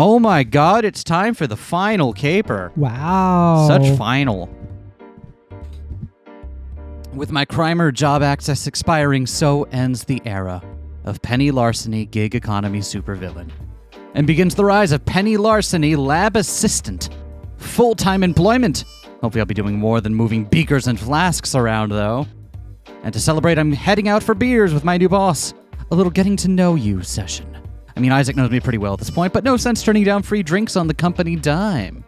Oh my god, it's time for the final caper. Wow. Such final. With my Crimer job access expiring, so ends the era of Penny Larceny gig economy supervillain. And begins the rise of Penny Larceny lab assistant. Full-time employment. Hopefully I'll be doing more than moving beakers and flasks around, though. And to celebrate, I'm heading out for beers with my new boss. A little getting to know you session. I mean, Isaac knows me pretty well at this point, but no sense turning down free drinks on the company dime.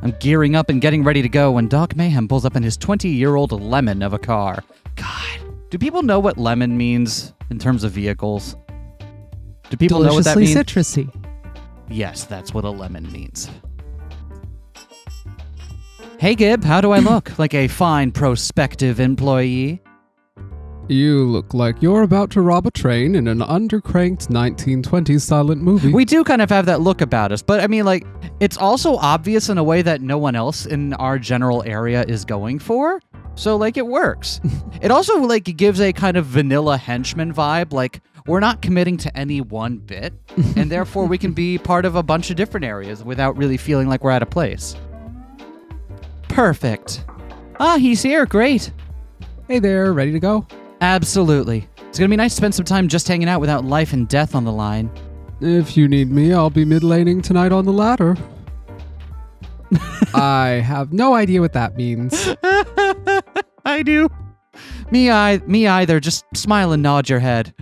I'm gearing up and getting ready to go when Doc Mayhem pulls up in his 20-year-old lemon of a car. God, do people know what lemon means in terms of vehicles? Do people know what that means? Deliciously citrusy. Yes, that's what a lemon means. Hey, Gib, how do I look? Like a fine prospective employee? You look like you're about to rob a train in an undercranked 1920s silent movie. We do kind of have that look about us, but I mean, like, it's also obvious in a way that no one else in our general area is going for. So, like, it works. It also, like, gives a kind of vanilla henchman vibe. Like, we're not committing to any one bit, and therefore we can be part of a bunch of different areas without really feeling like we're out of place. Perfect. Ah, he's here. Great. Hey there, ready to go? Absolutely. It's going to be nice to spend some time just hanging out without life and death on the line. If you need me, I'll be mid-laning tonight on the ladder. I have no idea what that means. I do. Me either. Just smile and nod your head.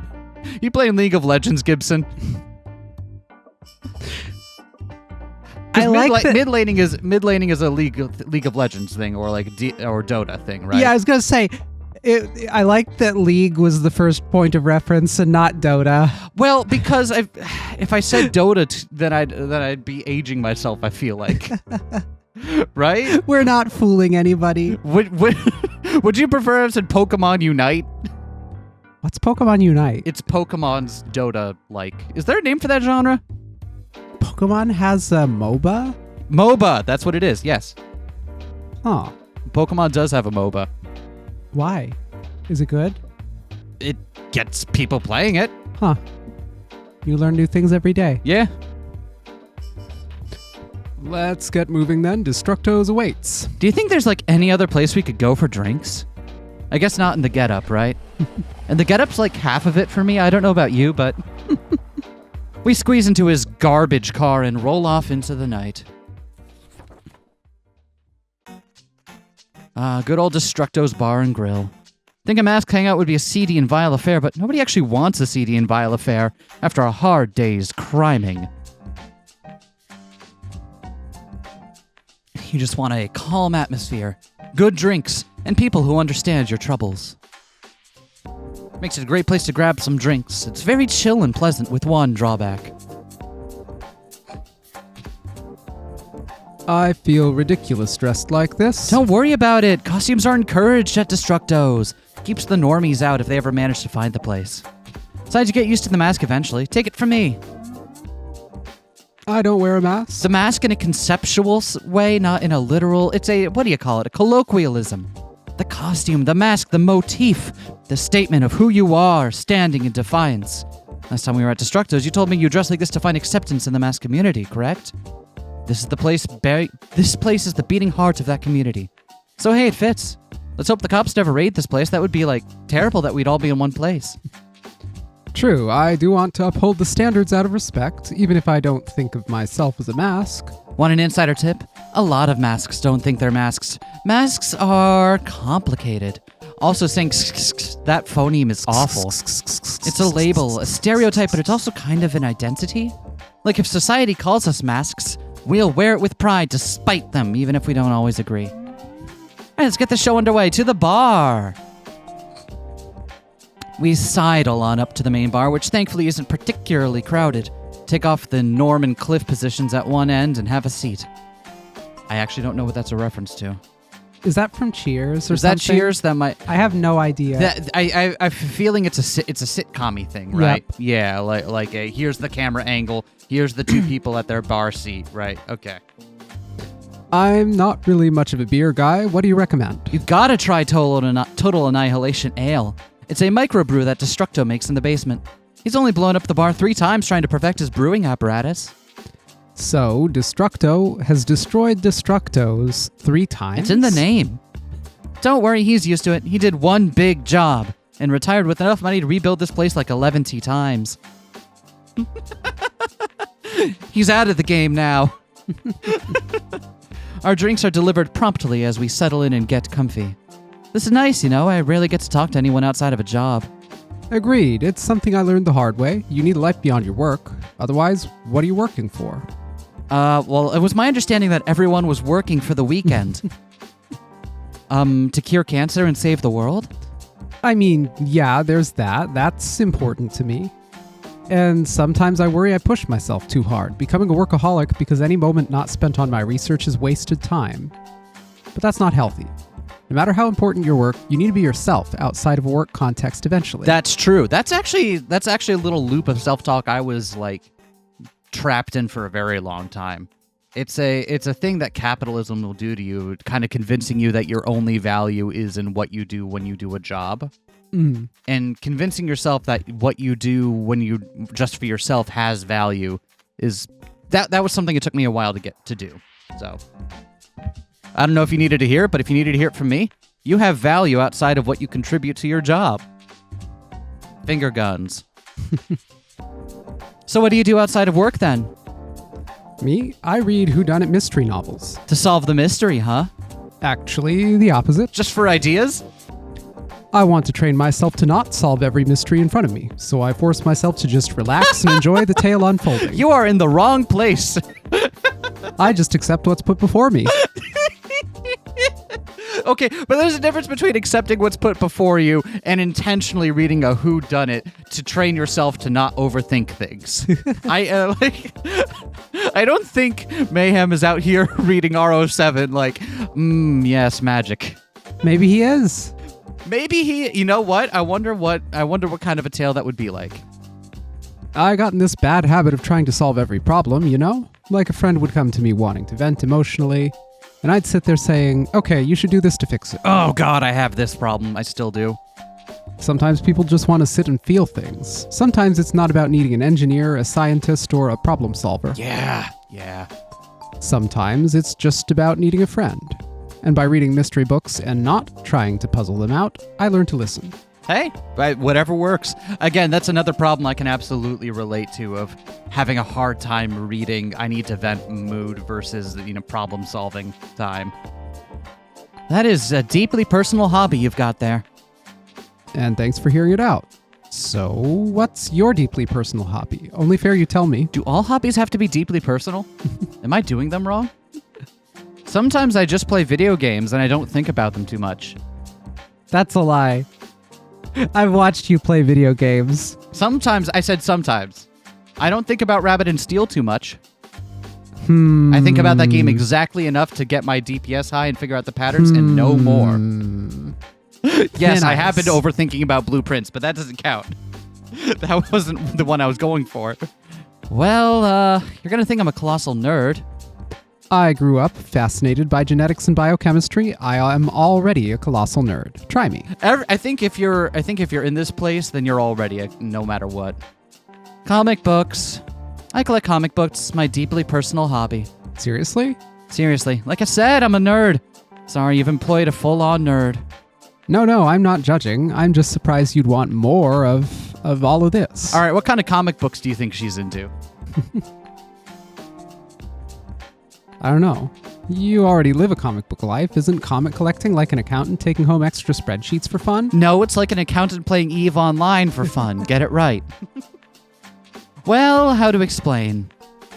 You playing League of Legends, Gibson? I like that. Mid laning is a League of Legends thing, or like or Dota thing, right? Yeah, I was gonna say, I like that League was the first point of reference and not Dota. Well, because if I said Dota, then I'd be aging myself. I feel like, right? We're not fooling anybody. Would you prefer if I said Pokemon Unite? What's Pokemon Unite? It's Pokemon's Dota-like. Is there a name for that genre? Pokemon has a MOBA? MOBA, that's what it is, yes. Oh. Pokemon does have a MOBA. Why? Is it good? It gets people playing it. Huh. You learn new things every day. Yeah. Let's get moving then. Destructos awaits. Do you think there's like any other place we could go for drinks? I guess not in the Get Up, right? And the Get Up's like half of it for me. I don't know about you, but... We squeeze into his garbage car and roll off into the night. Good old Destructo's Bar and Grill. Think a masked hangout would be a seedy and vile affair, but nobody actually wants a seedy and vile affair after a hard day's criming. You just want a calm atmosphere, good drinks, and people who understand your troubles. Makes it a great place to grab some drinks. It's very chill and pleasant with one drawback. I feel ridiculous dressed like this. Don't worry about it. Costumes are encouraged at Destructo's. Keeps the normies out if they ever manage to find the place. Besides, you get used to the mask eventually. Take it from me. I don't wear a mask. The mask in a conceptual way, not in a literal... It's a, what do you call it? A colloquialism. The costume, the mask, the motif, the statement of who you are, standing in defiance. Last time we were at Destructo's, you told me you dress like this to find acceptance in the mask community, correct? This is the place. This place is the beating heart of that community. So hey, it fits. Let's hope the cops never raid this place. That would be like terrible that we'd all be in one place. True, I do want to uphold the standards out of respect, even if I don't think of myself as a mask. Want an insider tip? A lot of masks don't think they're masks. Masks are complicated. Also saying that phoneme is awful. It's a label, a stereotype, but it's also kind of an identity. Like if society calls us masks, we'll wear it with pride to spite them, even if we don't always agree. All right, let's get the show underway. To the bar. We sidle on up to the main bar, which thankfully isn't particularly crowded. Take off the Norman Cliff positions at one end and have a seat. I actually don't know what that's a reference to. Is that from Cheers or Is something? that Cheers? That might... I have no idea. I'm feeling it's a sitcom-y thing, right? Yep. Yeah, like a here's the camera angle, here's the two people at their bar seat, right? Okay. I'm not really much of a beer guy. What do you recommend? You gotta try Total Annihilation Ale. It's a microbrew that Destructo makes in the basement. He's only blown up the bar 3 times trying to perfect his brewing apparatus. So, Destructo has destroyed Destructos 3 times? It's in the name. Don't worry, he's used to it. He did one big job and retired with enough money to rebuild this place like 11 times. He's out of the game now. Our drinks are delivered promptly as we settle in and get comfy. This is nice, you know. I rarely get to talk to anyone outside of a job. Agreed. It's something I learned the hard way. You need a life beyond your work. Otherwise, what are you working for? Well, it was my understanding that everyone was working for the weekend. To cure cancer and save the world? I mean, yeah, there's that. That's important to me. And sometimes I worry I push myself too hard, becoming a workaholic because any moment not spent on my research is wasted time. But that's not healthy. No matter how important your work, you need to be yourself outside of a work context eventually. That's true. That's actually a little loop of self-talk I was like trapped in for a very long time. It's a thing that capitalism will do to you, kind of convincing you that your only value is in what you do when you do a job. And convincing yourself that what you do when you just for yourself has value is that was something it took me a while to get to do. So I don't know if you needed to hear it, but if you needed to hear it from me, you have value outside of what you contribute to your job. Finger guns. So what do you do outside of work then? Me? I read whodunit mystery novels. To solve the mystery, huh? Actually, the opposite. Just for ideas? I want to train myself to not solve every mystery in front of me, so I force myself to just relax and enjoy the tale unfolding. You are in the wrong place. I just accept what's put before me. Okay, but there's a difference between accepting what's put before you and intentionally reading a whodunit to train yourself to not overthink things. I don't think Mayhem is out here reading R07 like, yes, magic. Maybe he is. Maybe he, you know what? I wonder what kind of a tale that would be like. I got in this bad habit of trying to solve every problem, you know? Like a friend would come to me wanting to vent emotionally, and I'd sit there saying, okay, you should do this to fix it. Oh God, I have this problem. I still do. Sometimes people just want to sit and feel things. Sometimes it's not about needing an engineer, a scientist, or a problem solver. Yeah. Sometimes it's just about needing a friend. And by reading mystery books and not trying to puzzle them out, I learn to listen. Hey, whatever works. Again, that's another problem I can absolutely relate to of having a hard time reading I need to vent mood versus, problem solving time. That is a deeply personal hobby you've got there. And thanks for hearing it out. So, what's your deeply personal hobby? Only fair you tell me. Do all hobbies have to be deeply personal? Am I doing them wrong? Sometimes I just play video games and I don't think about them too much. That's a lie. I've watched you play video games. Sometimes. I said sometimes. I don't think about Rabbit and Steel too much. I think about that game exactly enough to get my DPS high and figure out the patterns and no more. Yes, I have been overthinking about blueprints, but that doesn't count. That wasn't the one I was going for. Well, you're going to think I'm a colossal nerd. I grew up fascinated by genetics and biochemistry. I am already a colossal nerd. Try me. I think if you're in this place, then you're already no matter what. Comic books. I collect comic books. It's my deeply personal hobby. Seriously? Seriously. Like I said, I'm a nerd. Sorry, you've employed a full-on nerd. No, I'm not judging. I'm just surprised you'd want more of all of this. All right, what kind of comic books do you think she's into? I don't know. You already live a comic book life. Isn't comic collecting like an accountant taking home extra spreadsheets for fun? No, it's like an accountant playing EVE Online for fun. Get it right. Well, how to explain?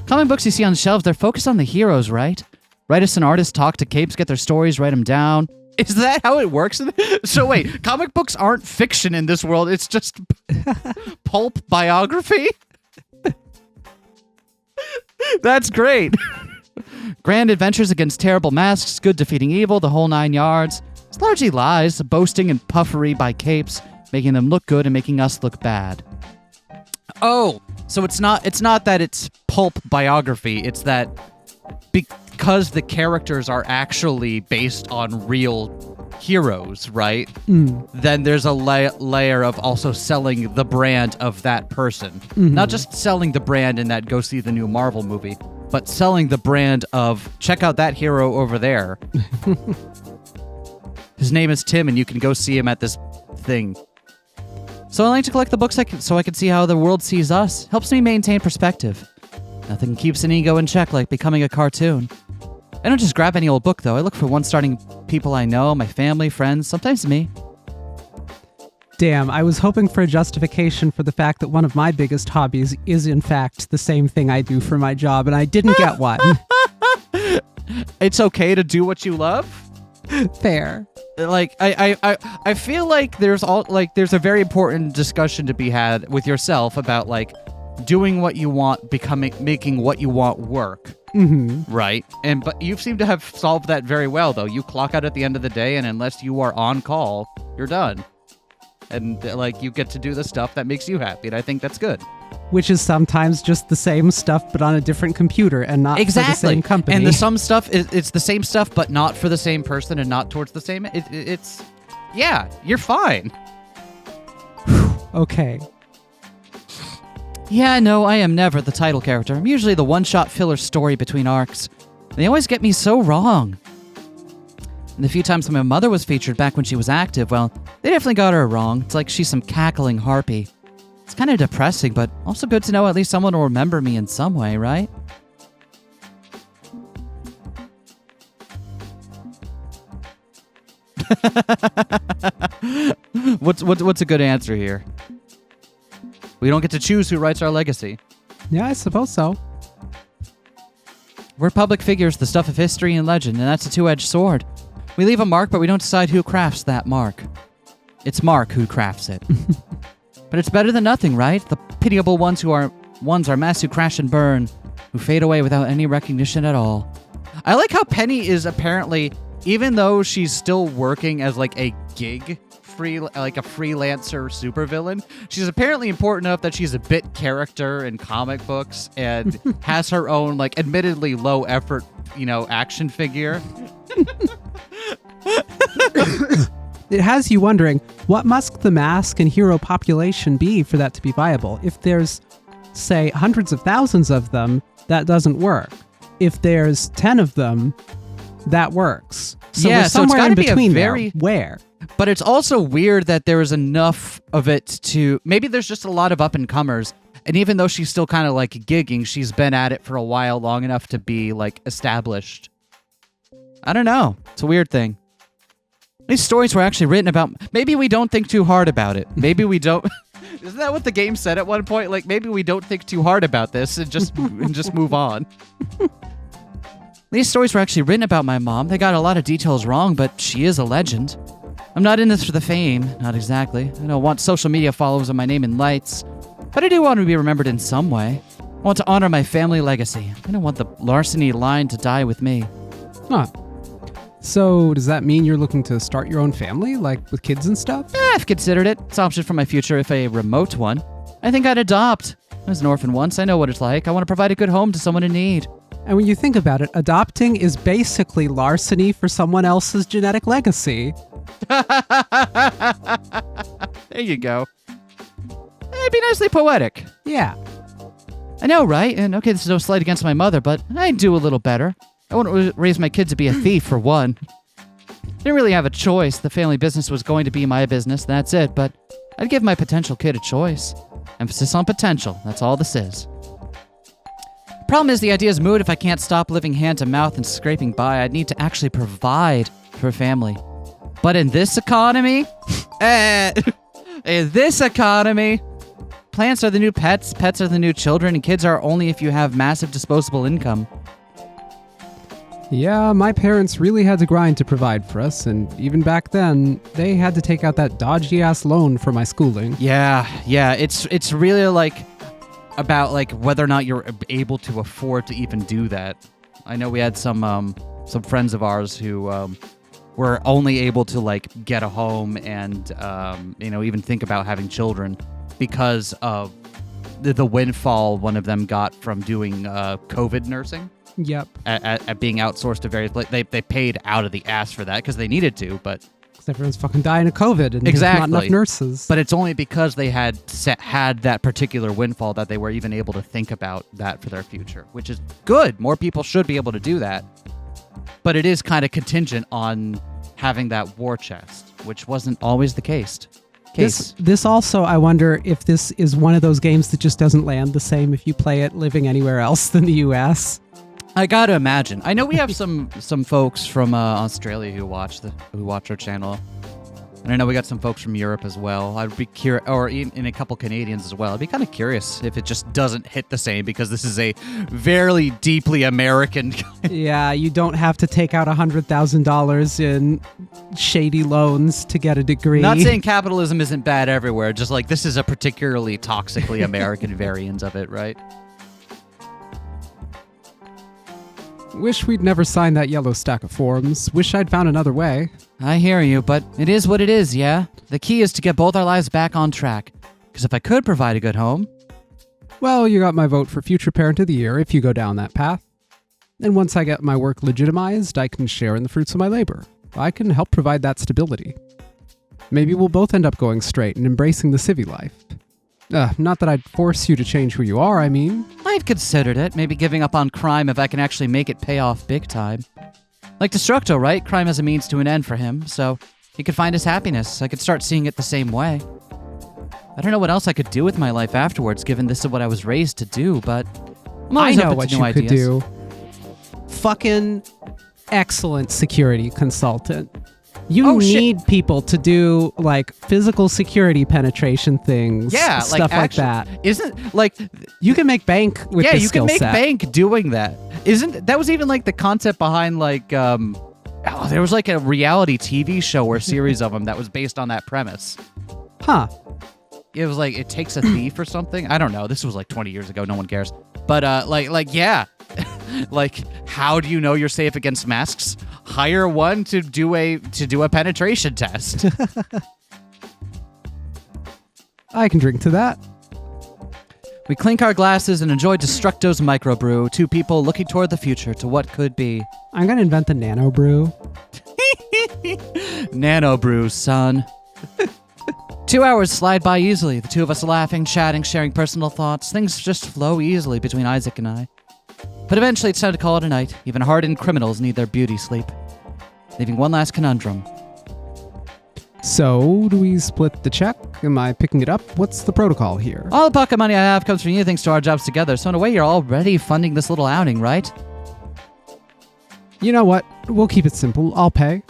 Comic books you see on shelves, they're focused on the heroes, right? Writers and artists talk to capes, get their stories, write them down. Is that how it works? So wait, comic books aren't fiction in this world. It's just pulp biography? That's great. Grand adventures against terrible masks, good defeating evil, the whole 9 yards. It's largely lies, boasting and puffery by capes, making them look good and making us look bad. Oh, so it's not that it's pulp biography. It's that because the characters are actually based on real heroes, right? Mm. Then there's a layer of also selling the brand of that person. Not just selling the brand in that go see the new Marvel movie, but selling the brand of check out that hero over there. His name is Tim, and you can go see him at this thing. So I like to collect the books so I can see how the world sees us. Helps me maintain perspective. Nothing keeps an ego in check like becoming a cartoon. I don't just grab any old book, though. I look for one starting people I know, my family, friends, sometimes me. Damn, I was hoping for a justification for the fact that one of my biggest hobbies is, in fact, the same thing I do for my job, and I didn't get one. It's okay to do what you love? Fair. Like, I feel like there's a very important discussion to be had with yourself about, like, doing what you want, making what you want work. Mm-hmm. Right? But you seem to have solved that very well, though. You clock out at the end of the day, and unless you are on call, you're done. And, like, you get to do the stuff that makes you happy, and I think that's good. Which is sometimes just the same stuff, but on a different computer and not for the same company. And some stuff, it's the same stuff, but not for the same person and not towards the same... Yeah, you're fine. Okay. Yeah, no, I am never the title character. I'm usually the one-shot filler story between arcs. They always get me so wrong. And the few times my mother was featured back when she was active, well, they definitely got her wrong. It's like she's some cackling harpy. It's kind of depressing, but also good to know at least someone will remember me in some way, right? What's a good answer here? We don't get to choose who writes our legacy. Yeah, I suppose so. We're public figures, the stuff of history and legend, and that's a two-edged sword. We leave a mark, but we don't decide who crafts that mark. It's Mark who crafts it. But it's better than nothing, right? The pitiable ones are mass who crash and burn, who fade away without any recognition at all. I like how Penny is apparently, even though she's still working as like a gig, like a freelancer supervillain, she's apparently important enough that she's a bit character in comic books and has her own, like, admittedly low effort, action figure. It has you wondering, what must the mask and hero population be for that to be viable? If there's, say, hundreds of thousands of them, that doesn't work. If there's 10 of them, that works. So Yeah, we're so it's somewhere gotta in be a between very- there. Where? But it's also weird that there is enough of it to... Maybe there's just a lot of up-and-comers, and even though she's still kind of, like, gigging, she's been at it for a while, long enough to be, like, established. I don't know. It's a weird thing. These stories were actually written about... Maybe we don't think too hard about it. Maybe we don't... Isn't that what the game said at one point? Like, maybe we don't think too hard about this and just move on. These stories were actually written about my mom. They got a lot of details wrong, but she is a legend. I'm not in this for the fame. Not exactly. I don't want social media followers of my name in lights. But I do want to be remembered in some way. I want to honor my family legacy. I don't want the Larceny line to die with me. Huh. So, does that mean you're looking to start your own family, like with kids and stuff? I've considered it. It's an option for my future, if a remote one. I think I'd adopt. I was an orphan once. I know what it's like. I want to provide a good home to someone in need. And when you think about it, adopting is basically larceny for someone else's genetic legacy. There you go. It'd be nicely poetic. Yeah. I know, right? And okay, this is no slight against my mother, but I'd do a little better. I wouldn't raise my kid to be a thief, for one. Didn't really have a choice. The family business was going to be my business, that's it, but I'd give my potential kid a choice. Emphasis on potential, that's all this is. Problem is, the idea's moot. If I can't stop living hand to mouth and scraping by, I'd need to actually provide for a family. But in this economy, plants are the new pets, pets are the new children, and kids are only if you have massive disposable income. Yeah, my parents really had to grind to provide for us, and even back then, they had to take out that dodgy-ass loan for my schooling. Yeah, it's really like about like whether or not you're able to afford to even do that. I know we had some friends of ours who were only able to like get a home and even think about having children because of the windfall one of them got from doing COVID nursing. Yep. At being outsourced to various places. They paid out of the ass for that because they needed to, but Everyone's fucking dying of COVID and Exactly. there's not enough nurses. But it's only because they had that particular windfall that they were even able to think about that for their future, which is good. More people should be able to do that. But it is kind of contingent on having that war chest, which wasn't always the case. This also, I wonder if this is one of those games that just doesn't land the same if you play it living anywhere else than the U.S. I gotta imagine. I know we have some folks from Australia who watch our channel, and I know we got some folks from Europe as well. I'd be curious, or in a couple Canadians as well. I'd be kind of curious if it just doesn't hit the same because this is a very deeply American. Yeah, you don't have to take out $100,000 in shady loans to get a degree. Not saying capitalism isn't bad everywhere, just like this is a particularly toxically American variant of it, right? Wish we'd never signed that yellow stack of forms. Wish I'd found another way. I hear you, but it is what it is, yeah? The key is to get both our lives back on track. Because if I could provide a good home... Well, you got my vote for Future Parent of the Year if you go down that path. And once I get my work legitimized, I can share in the fruits of my labor. I can help provide that stability. Maybe we'll both end up going straight and embracing the civvy life. Not that I'd force you to change who you are, I mean. I've considered it, maybe giving up on crime if I can actually make it pay off big time. Like Destructo, right? Crime as a means to an end for him, so he could find his happiness. I could start seeing it the same way. I don't know what else I could do with my life afterwards, given this is what I was raised to do, but I'm always I know open what to you new could ideas. do. Fucking excellent security consultant. You need people to do like physical security penetration things, Yeah, stuff like that. Isn't like You can make bank with yeah, this you can skill make set. bank doing that. Isn't that was even like the concept behind like there was like a reality TV show or series of them that was based on that premise. Huh. It was like it takes a thief or something. I don't know. This was like 20 years ago. No one cares. But like yeah, like how do you know you're safe against masks? Hire one to do a penetration test. I can drink to that. We clink our glasses and enjoy Destructo's microbrew. Two people looking toward the future to what could be. I'm gonna invent the nano brew. Nano brew, son. 2 hours slide by easily. The two of us laughing, chatting, sharing personal thoughts. Things just flow easily between Isaac and I. But eventually it's time to call it a night. Even hardened criminals need their beauty sleep. Leaving one last conundrum. So, do we split the check? Am I picking it up? What's the protocol here? All the pocket money I have comes from you thanks to our jobs together, so in a way you're already funding this little outing, right? You know what? We'll keep it simple. I'll pay.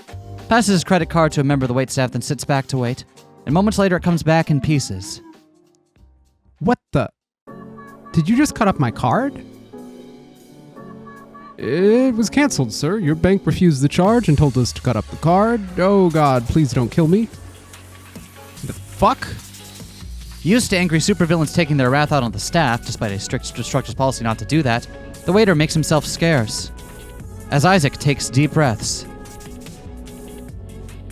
Passes his credit card to a member of the waitstaff, then sits back to wait. And moments later it comes back in pieces. What the? Did you just cut up my card? It was canceled, sir. Your bank refused the charge and told us to cut up the card. Oh god, please don't kill me. The fuck? Used to angry supervillains taking their wrath out on the staff, despite a strict Destructor's policy not to do that, the waiter makes himself scarce. As Isaac takes deep breaths.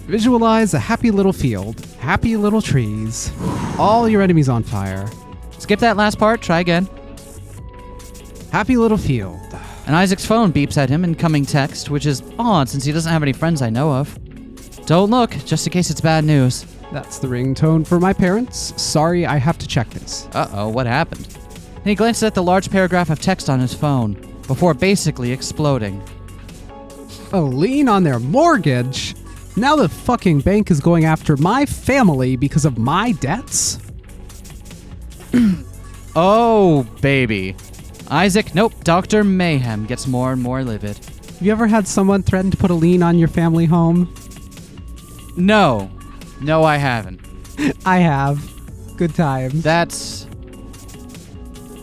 Visualize a happy little field, happy little trees, all your enemies on fire. Skip that last part, try again. Happy little field. And Isaac's phone beeps at him, incoming text, which is odd since he doesn't have any friends I know of. Don't look, just in case it's bad news. That's the ringtone for my parents. Sorry, I have to check this. Uh-oh, what happened? And he glances at the large paragraph of text on his phone, before basically exploding. A lien on their mortgage? Now the fucking bank is going after my family because of my debts? Oh, baby. Isaac, nope, Dr. Mayhem gets more and more livid. Have you ever had someone threaten to put a lien on your family home? No, I haven't. I have. Good times. That's...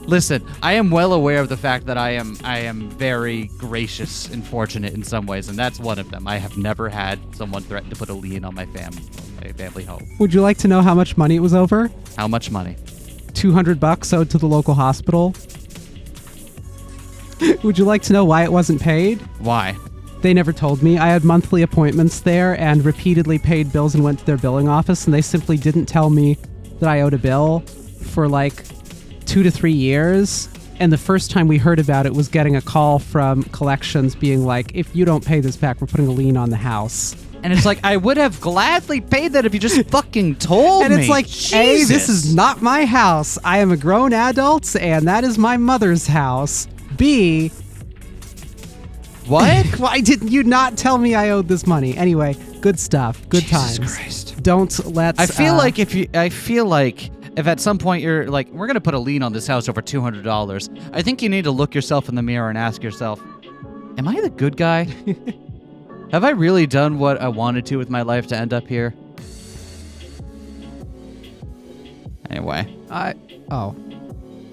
Listen, I am well aware of the fact that I am very gracious and fortunate in some ways, and that's one of them. I have never had someone threaten to put a lien on my family home. Would you like to know how much money it was over? How much money? $200 owed to the local hospital. Would you like to know why it wasn't paid? Why? They never told me. I had monthly appointments there and repeatedly paid bills and went to their billing office, and they simply didn't tell me that I owed a bill for like 2 to 3 years. And the first time we heard about it was getting a call from collections being like, if you don't pay this back, we're putting a lien on the house. And it's like, I would have gladly paid that if you just fucking told me. And it's like, A, this Jesus. is not my house. I am a grown adult, and that is my mother's house. B, What? why didn't you not tell me I owed this money? Anyway, good stuff. Good Jesus times. Christ. Don't let. I feel like if at some point you're like, we're going to put a lien on this house over $200, I think you need to look yourself in the mirror and ask yourself, am I the good guy? Have I really done what I wanted to with my life to end up here? Anyway.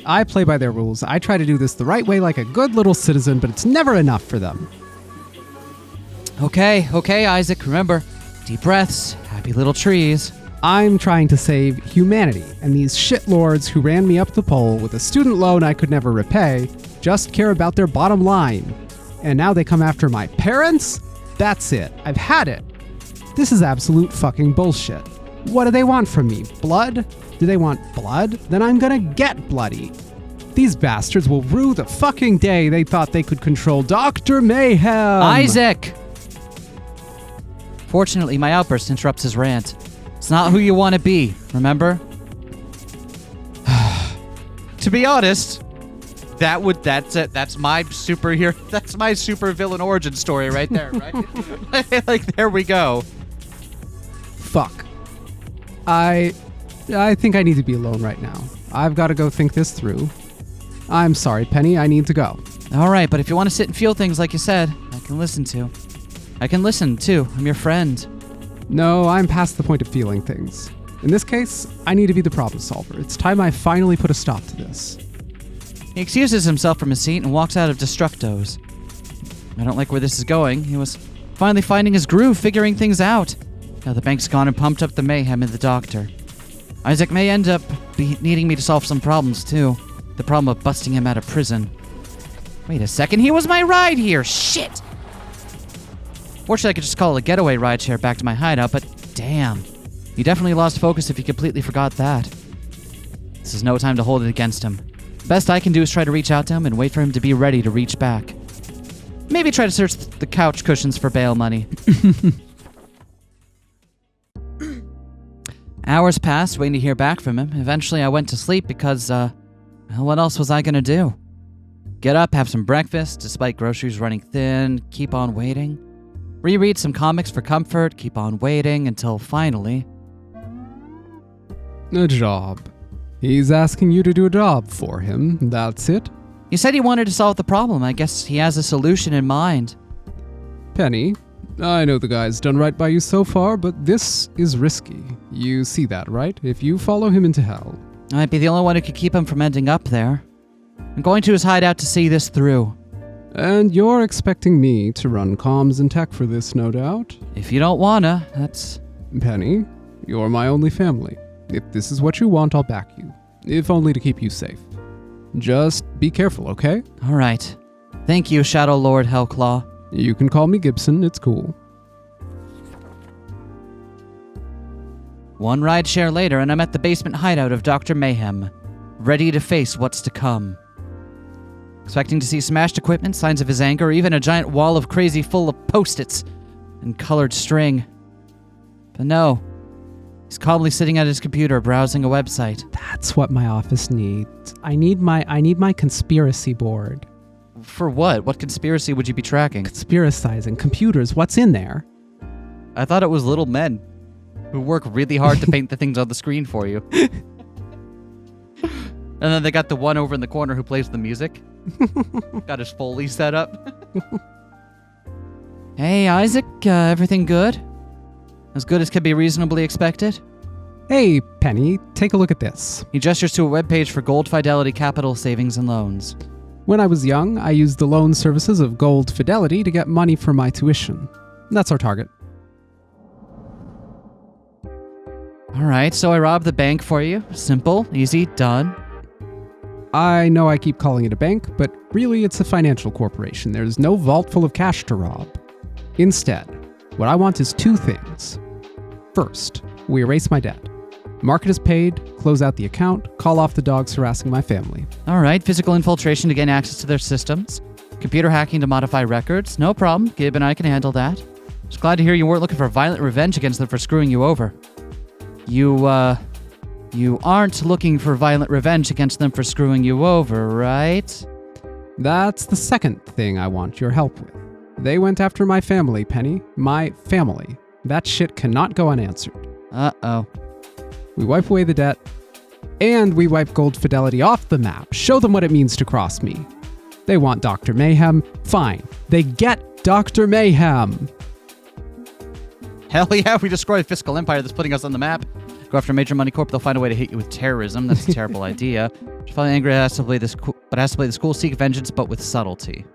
I play by their rules. I try to do this the right way like a good little citizen, but it's never enough for them. Okay, Isaac, remember, deep breaths, happy little trees. I'm trying to save humanity, and these shitlords who ran me up the pole with a student loan I could never repay just care about their bottom line. And now they come after my parents? That's it. I've had it. This is absolute fucking bullshit. What do they want from me? Blood? Do they want blood? Then I'm gonna get bloody. These bastards will rue the fucking day they thought they could control Dr. Mayhem! Isaac! Fortunately, my outburst interrupts his rant. It's not who you want to be, remember? To be honest, that's my superhero, that's my supervillain origin story right there, right? Like, there we go. Fuck. I think I need to be alone right now. I've got to go think this through. I'm sorry, Penny, I need to go. All right, but if you want to sit and feel things like you said, I can listen too. I'm your friend. No, I'm past the point of feeling things. In this case, I need to be the problem solver. It's time I finally put a stop to this. He excuses himself from his seat and walks out of Destructo's. I don't like where this is going. He was finally finding his groove, figuring things out. Now the bank's gone and pumped up the mayhem in the doctor. Isaac may end up needing me to solve some problems, too. The problem of busting him out of prison. Wait a second, he was my ride here! Shit! Fortunately, I could just call it a getaway rideshare back to my hideout, but damn. You definitely lost focus if you completely forgot that. This is no time to hold it against him. Best I can do is try to reach out to him and wait for him to be ready to reach back. Maybe try to search the couch cushions for bail money. Hours passed waiting to hear back from him. Eventually, I went to sleep because, what else was I gonna do? Get up, have some breakfast, despite groceries running thin, keep on waiting. Reread some comics for comfort, keep on waiting until finally... A job. He's asking you to do a job for him, that's it? He said he wanted to solve the problem. I guess he has a solution in mind. Penny, I know the guy's done right by you so far, but this is risky. You see that, right? If you follow him into hell. I might be the only one who could keep him from ending up there. I'm going to his hideout to see this through. And you're expecting me to run comms and tech for this, no doubt? If you don't wanna, that's... Penny, you're my only family. If this is what you want, I'll back you. If only to keep you safe. Just be careful, okay? Alright. Thank you, Shadow Lord Hellclaw. You can call me Gibson, it's cool. One rideshare later, and I'm at the basement hideout of Dr. Mayhem, ready to face what's to come. Expecting to see smashed equipment, signs of his anger, or even a giant wall of crazy full of post-its and colored string. But no. He's calmly sitting at his computer, browsing a website. That's what my office needs. I need my conspiracy board. For what? What conspiracy would you be tracking? Conspiracizing computers. What's in there? I thought it was little men who work really hard to paint the things on the screen for you. And then they got the one over in the corner who plays the music. Got his Foley set up. Hey, Isaac, everything good? As good as could be reasonably expected? Hey, Penny, take a look at this. He gestures to a webpage for Gold Fidelity Capital Savings and Loans. When I was young, I used the loan services of Gold Fidelity to get money for my tuition. That's our target. Alright, so I robbed the bank for you. Simple, easy, done. I know I keep calling it a bank, but really it's a financial corporation. There's no vault full of cash to rob. Instead, what I want is two things. First, we erase my debt. Market is paid, close out the account, call off the dogs harassing my family. Alright, physical infiltration to gain access to their systems. Computer hacking to modify records. No problem, Gib and I can handle that. Just glad to hear you weren't looking for violent revenge against them for screwing you over. You aren't looking for violent revenge against them for screwing you over, right? That's the second thing I want your help with. They went after my family, Penny. My family. That shit cannot go unanswered. Uh-oh. We wipe away the debt, and we wipe Gold Fidelity off the map. Show them what it means to cross me. They want Dr. Mayhem. Fine. They get Dr. Mayhem. Hell yeah, we destroy a fiscal empire that's putting us on the map. Go after Major Money Corp, they'll find a way to hit you with terrorism. That's a terrible idea. Finally angry, has to play this cool, seek vengeance, but with subtlety.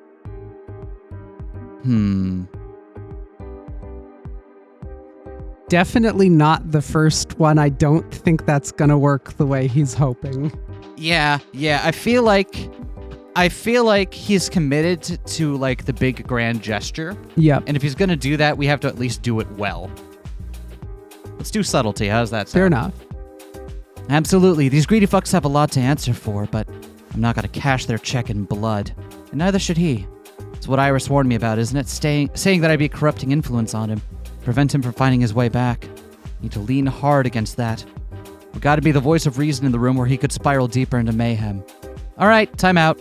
Definitely not the first one. I don't think that's gonna work the way he's hoping. Yeah. I feel like he's committed to like the big grand gesture. Yep. And if he's gonna do that, we have to at least do it well. Let's do subtlety. How's that sound? Fair enough. Absolutely. These greedy fucks have a lot to answer for, but I'm not gonna cash their check in blood. And neither should he. It's what Iris warned me about, isn't it? Saying that I'd be a corrupting influence on him. Prevent him from finding his way back. Need to lean hard against that. We've got to be the voice of reason in the room where he could spiral deeper into mayhem. All right, time out.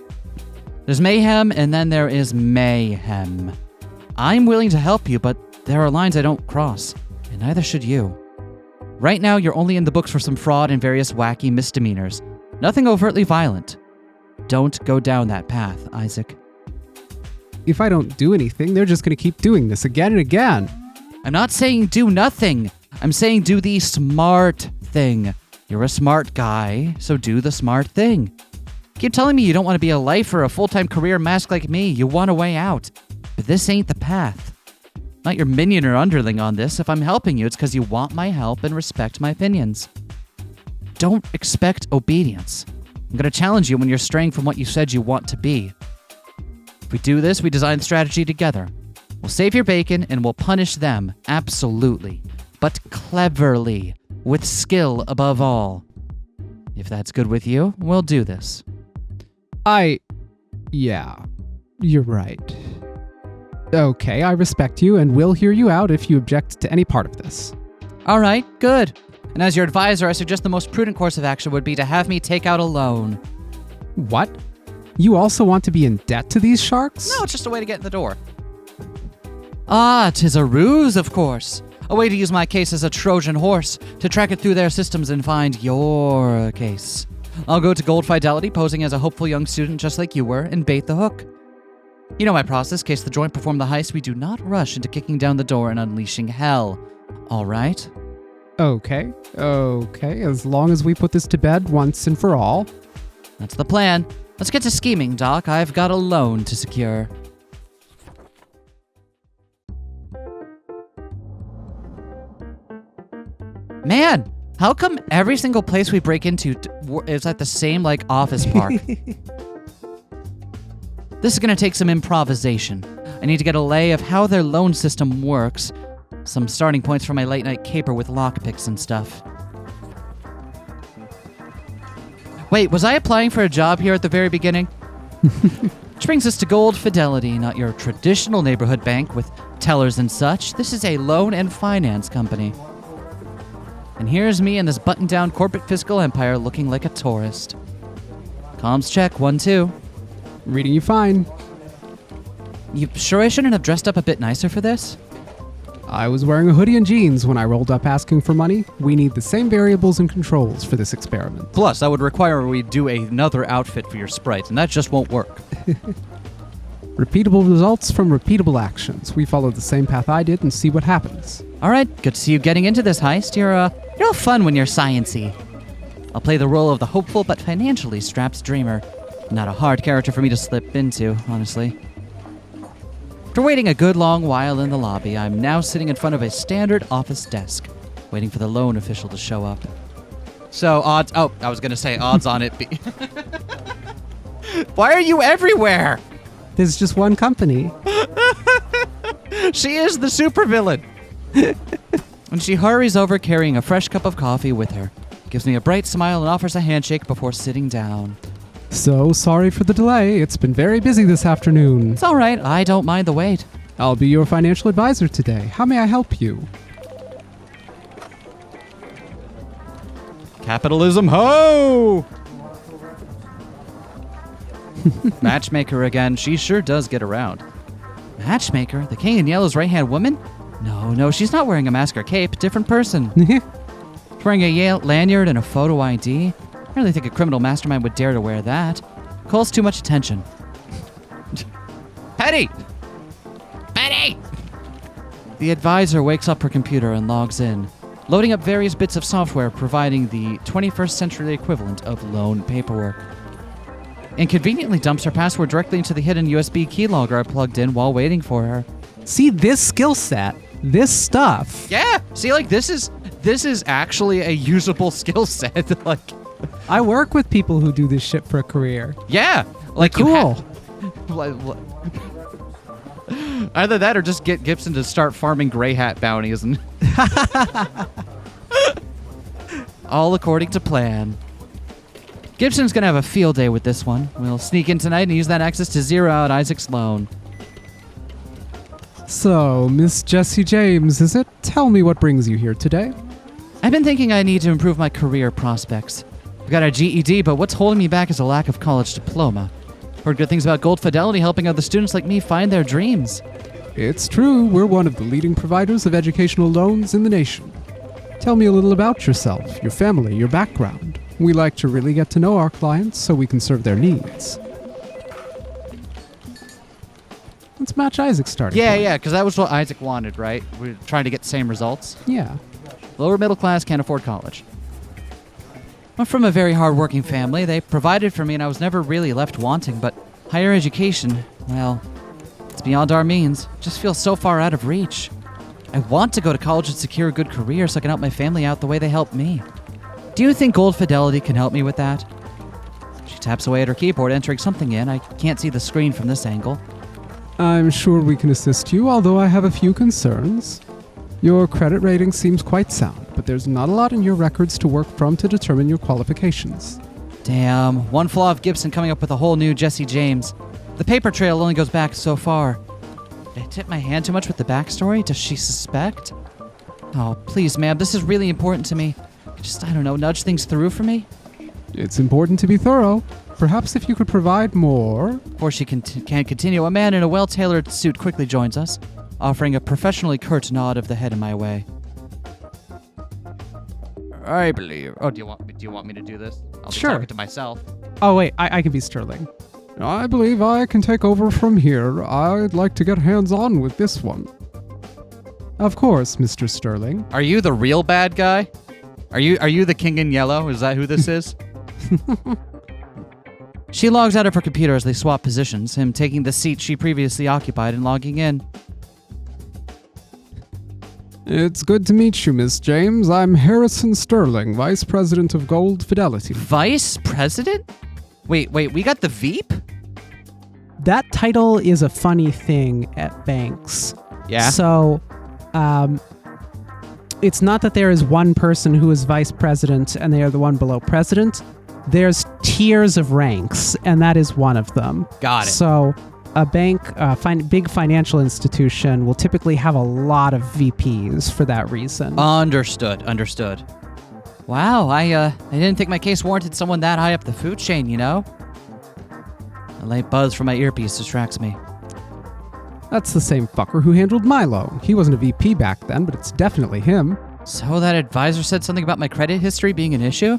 There's mayhem, and then there is mayhem. I'm willing to help you, but there are lines I don't cross, and neither should you. Right now, you're only in the books for some fraud and various wacky misdemeanors. Nothing overtly violent. Don't go down that path, Isaac. If I don't do anything, they're just going to keep doing this again and again. I'm not saying do nothing. I'm saying do the smart thing. You're a smart guy, so do the smart thing. Keep telling me you don't want to be a lifer, a full-time career mask like me. You want a way out. But this ain't the path. Not your minion or underling on this. If I'm helping you, it's because you want my help and respect my opinions. Don't expect obedience. I'm going to challenge you when you're straying from what you said you want to be. If we do this, we design the strategy together. We'll save your bacon and we'll punish them, absolutely. But cleverly, with skill above all. If that's good with you, we'll do this. Yeah, you're right. Okay, I respect you and will hear you out if you object to any part of this. All right, good. And as your advisor, I suggest the most prudent course of action would be to have me take out a loan. What? You also want to be in debt to these sharks? No, it's just a way to get in the door. Ah, 'tis a ruse, of course. A way to use my case as a Trojan horse, to track it through their systems and find your case. I'll go to Gold Fidelity, posing as a hopeful young student just like you were, and bait the hook. You know my process. Case the joint perform the heist, we do not rush into kicking down the door and unleashing hell. All right? Okay, as long as we put this to bed once and for all. That's the plan. Let's get to scheming, Doc. I've got a loan to secure. Man, how come every single place we break into is at the same, like, office park? This is going to take some improvisation. I need to get a lay of how their loan system works. Some starting points for my late-night caper with lockpicks and stuff. Wait, was I applying for a job here at the very beginning? Which brings us to Gold Fidelity, not your traditional neighborhood bank with tellers and such. This is a loan and finance company. And here's me in this button-down corporate fiscal empire looking like a tourist. Comms check, 1, 2. Reading you fine. You sure I shouldn't have dressed up a bit nicer for this? I was wearing a hoodie and jeans when I rolled up asking for money. We need the same variables and controls for this experiment. Plus, that would require we do another outfit for your sprite, and that just won't work. Repeatable results from repeatable actions. We follow the same path I did and see what happens. All right, good to see you getting into this heist. You're all fun when you're science-y. I'll play the role of the hopeful but financially strapped dreamer. Not a hard character for me to slip into, honestly. After waiting a good long while in the lobby, I'm now sitting in front of a standard office desk, waiting for the loan official to show up. So, odds... Oh, I was going to say odds on it be... Why are you everywhere? There's just one company. She is the supervillain. And she hurries over carrying a fresh cup of coffee with her, gives me a bright smile and offers a handshake before sitting down. So sorry for the delay. It's been very busy this afternoon. It's all right. I don't mind the wait. I'll be your financial advisor today. How may I help you? Capitalism, ho! Matchmaker again. She sure does get around. Matchmaker? The king in yellow's right-hand woman? No, she's not wearing a mask or cape. Different person. She's wearing a Yale lanyard and a photo ID. I really think a criminal mastermind would dare to wear that. Calls too much attention. Petty! The advisor wakes up her computer and logs in, loading up various bits of software providing the 21st century equivalent of loan paperwork. And conveniently dumps her password directly into the hidden USB keylogger I plugged in while waiting for her. See, this skill set, this stuff. Yeah, see, like, this is actually a usable skill set. Like, I work with people who do this shit for a career. yeah, like, Cool. Either that or just get Gibson to start farming gray hat bounties and all according to plan. Gibson's gonna have a field day with this one. We'll sneak in tonight and use that access to zero out Isaac's loan. So, Miss Jessie James, is it? Tell me what brings you here today. I've been thinking I need to improve my career prospects. I've got a GED, but what's holding me back is a lack of college diploma. Heard good things about Gold Fidelity helping other students like me find their dreams. It's true, we're one of the leading providers of educational loans in the nation. Tell me a little about yourself, your family, your background. We like to really get to know our clients so we can serve their needs. Let's match Isaac's starting point. Yeah, because that was what Isaac wanted, right? We're trying to get the same results. Yeah. Lower middle class, can't afford college. I'm from a very hard-working family. They provided for me and I was never really left wanting, but higher education, well, it's beyond our means. It just feels so far out of reach. I want to go to college and secure a good career so I can help my family out the way they helped me. Do you think Gold Fidelity can help me with that? She taps away at her keyboard, entering something in. I can't see the screen from this angle. I'm sure we can assist you, although I have a few concerns. Your credit rating seems quite sound, but there's not a lot in your records to work from to determine your qualifications. Damn, one flaw of Gibson coming up with a whole new Jessie James. The paper trail only goes back so far. Did I tip my hand too much with the backstory? Does she suspect? Oh, please, ma'am, this is really important to me. Just, I don't know, nudge things through for me? It's important to be thorough. Perhaps if you could provide more... Before she can't continue, a man in a well-tailored suit quickly joins us, offering a professionally curt nod of the head in my way. I believe... Oh, do you want me to do this? I'll be Sure. talking to myself. Oh, wait, I can be Sterling. I believe I can take over from here. I'd like to get hands-on with this one. Of course, Mr. Sterling. Are you the real bad guy? Are you the king in yellow? Is that who this is? She logs out of her computer as they swap positions, him taking the seat she previously occupied and logging in. It's good to meet you, Miss James. I'm Harrison Sterling, Vice President of Gold Fidelity. Vice President? Wait, we got the Veep? That title is a funny thing at banks. Yeah. So, it's not that there is one person who is vice president and they are the one below president. There's tiers of ranks, and that is one of them. Got it. So, a bank, big financial institution will typically have a lot of VPs for that reason. Understood. Wow, I didn't think my case warranted someone that high up the food chain, you know? A light buzz from my earpiece distracts me. That's the same fucker who handled my loan. He wasn't a VP back then, but it's definitely him. So that advisor said something about my credit history being an issue?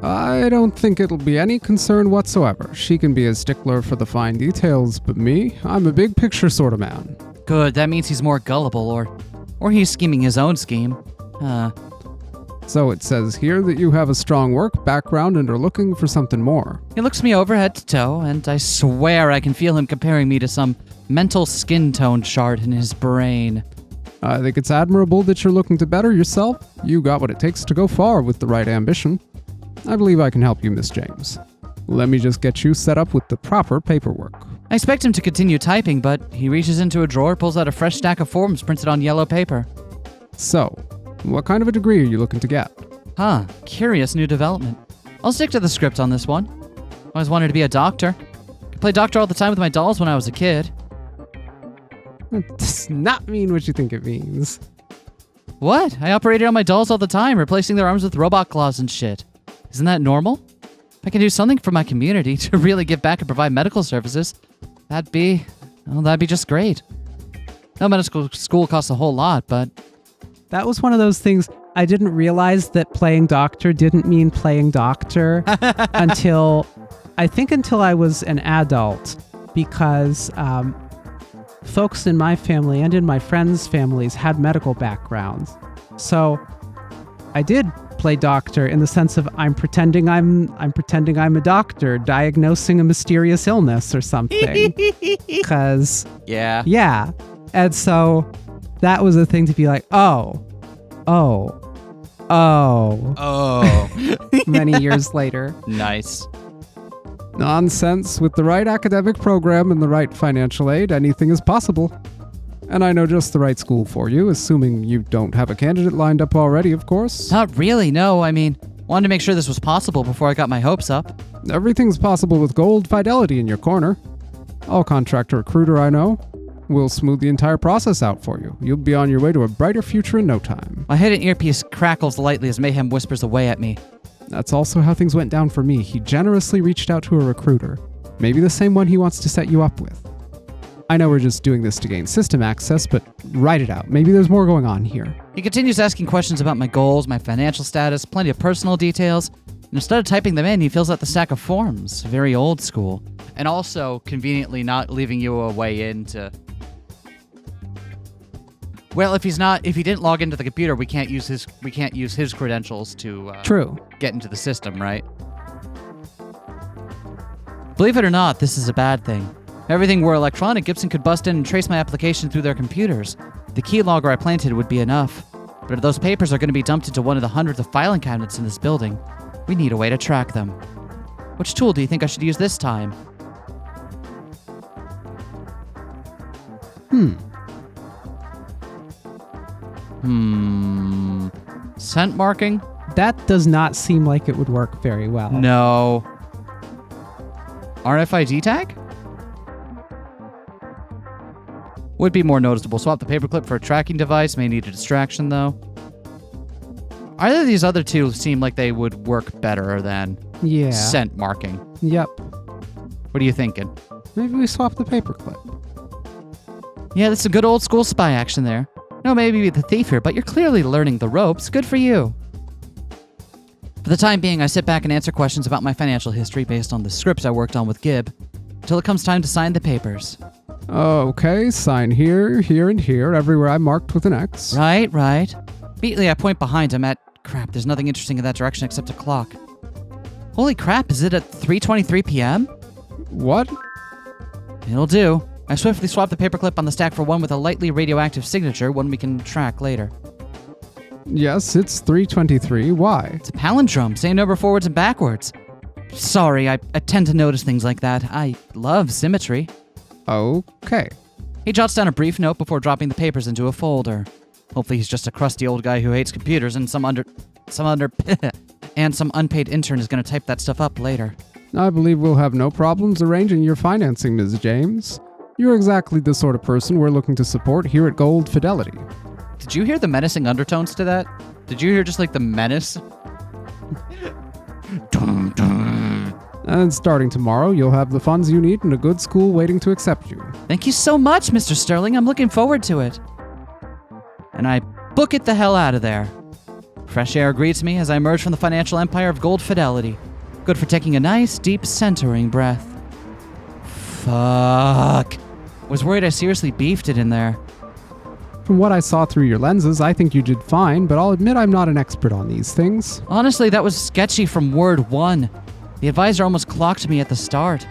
I don't think it'll be any concern whatsoever. She can be a stickler for the fine details, but me, I'm a big picture sort of man. Good, that means he's more gullible, or he's scheming his own scheme. So it says here that you have a strong work background and are looking for something more. He looks me over head to toe, and I swear I can feel him comparing me to some mental skin tone chart in his brain. I think it's admirable that you're looking to better yourself. You got what it takes to go far with the right ambition. I believe I can help you, Miss James. Let me just get you set up with the proper paperwork. I expect him to continue typing, but he reaches into a drawer, pulls out a fresh stack of forms printed on yellow paper. So, what kind of a degree are you looking to get? Curious new development. I'll stick to the script on this one. Always wanted to be a doctor. I played doctor all the time with my dolls when I was a kid. That does not mean what you think it means. What? I operated on my dolls all the time, replacing their arms with robot claws and shit. Isn't that normal? If I can do something for my community to really give back and provide medical services, that'd be just great. No, medical school costs a whole lot, but... That was one of those things I didn't realize that playing doctor didn't mean playing doctor until I was an adult, because folks in my family and in my friends' families had medical backgrounds. So I did play doctor in the sense of I'm pretending I'm a doctor diagnosing a mysterious illness or something. Because yeah. And so that was a thing to be like, oh. Many years later. Nice. Nonsense. With the right academic program and the right financial aid, anything is possible. And I know just the right school for you, assuming you don't have a candidate lined up already, of course. Not really, no. I mean, wanted to make sure this was possible before I got my hopes up. Everything's possible with Gold Fidelity in your corner. I'll contract a recruiter I know. We'll smooth the entire process out for you. You'll be on your way to a brighter future in no time. My hidden earpiece crackles lightly as Mayhem whispers away at me. That's also how things went down for me. He generously reached out to a recruiter. Maybe the same one he wants to set you up with. I know we're just doing this to gain system access, but write it out. Maybe there's more going on here. He continues asking questions about my goals, my financial status, plenty of personal details. And instead of typing them in, he fills out the stack of forms. Very old school. And also, conveniently not leaving you a way in to... Well, if he didn't log into the computer, we can't use his credentials to True. Get into the system, right? Believe it or not, this is a bad thing. If everything were electronic, Gibson could bust in and trace my application through their computers. The keylogger I planted would be enough. But if those papers are going to be dumped into one of the hundreds of filing cabinets in this building, we need a way to track them. Which tool do you think I should use this time? Scent marking? That does not seem like it would work very well. No. RFID tag? Would be more noticeable. Swap the paperclip for a tracking device. May need a distraction, though. Either of these other two seem like they would work better than scent marking. Yep. What are you thinking? Maybe we swap the paperclip. Yeah, that's some good old school spy action there. No, maybe be the thief here, but you're clearly learning the ropes. Good for you. For the time being, I sit back and answer questions about my financial history based on the scripts I worked on with Gib, until it comes time to sign the papers. Okay, sign here, here, and here, everywhere I marked with an X. Right. Immediately, I point behind him at... Crap, there's nothing interesting in that direction except a clock. Holy crap, is it at 3:23 p.m.? What? It'll do. I swiftly swap the paperclip on the stack for one with a lightly radioactive signature, one we can track later. Yes, it's 3:23. Why? It's a palindrome, same number forwards and backwards. Sorry, I tend to notice things like that. I love symmetry. Okay. He jots down a brief note before dropping the papers into a folder. Hopefully he's just a crusty old guy who hates computers and some unpaid intern is going to type that stuff up later. I believe we'll have no problems arranging your financing, Ms. James. You're exactly the sort of person we're looking to support here at Gold Fidelity. Did you hear the menacing undertones to that? Did you hear just like the menace? Dum, dum. And starting tomorrow, you'll have the funds you need and a good school waiting to accept you. Thank you so much, Mr. Sterling. I'm looking forward to it. And I book it the hell out of there. Fresh air greets me as I emerge from the financial empire of Gold Fidelity. Good for taking a nice, deep, centering breath. Fuck. Was worried I seriously beefed it in there. From what I saw through your lenses, I think you did fine, but I'll admit I'm not an expert on these things. Honestly, that was sketchy from word one. The advisor almost clocked me at the start,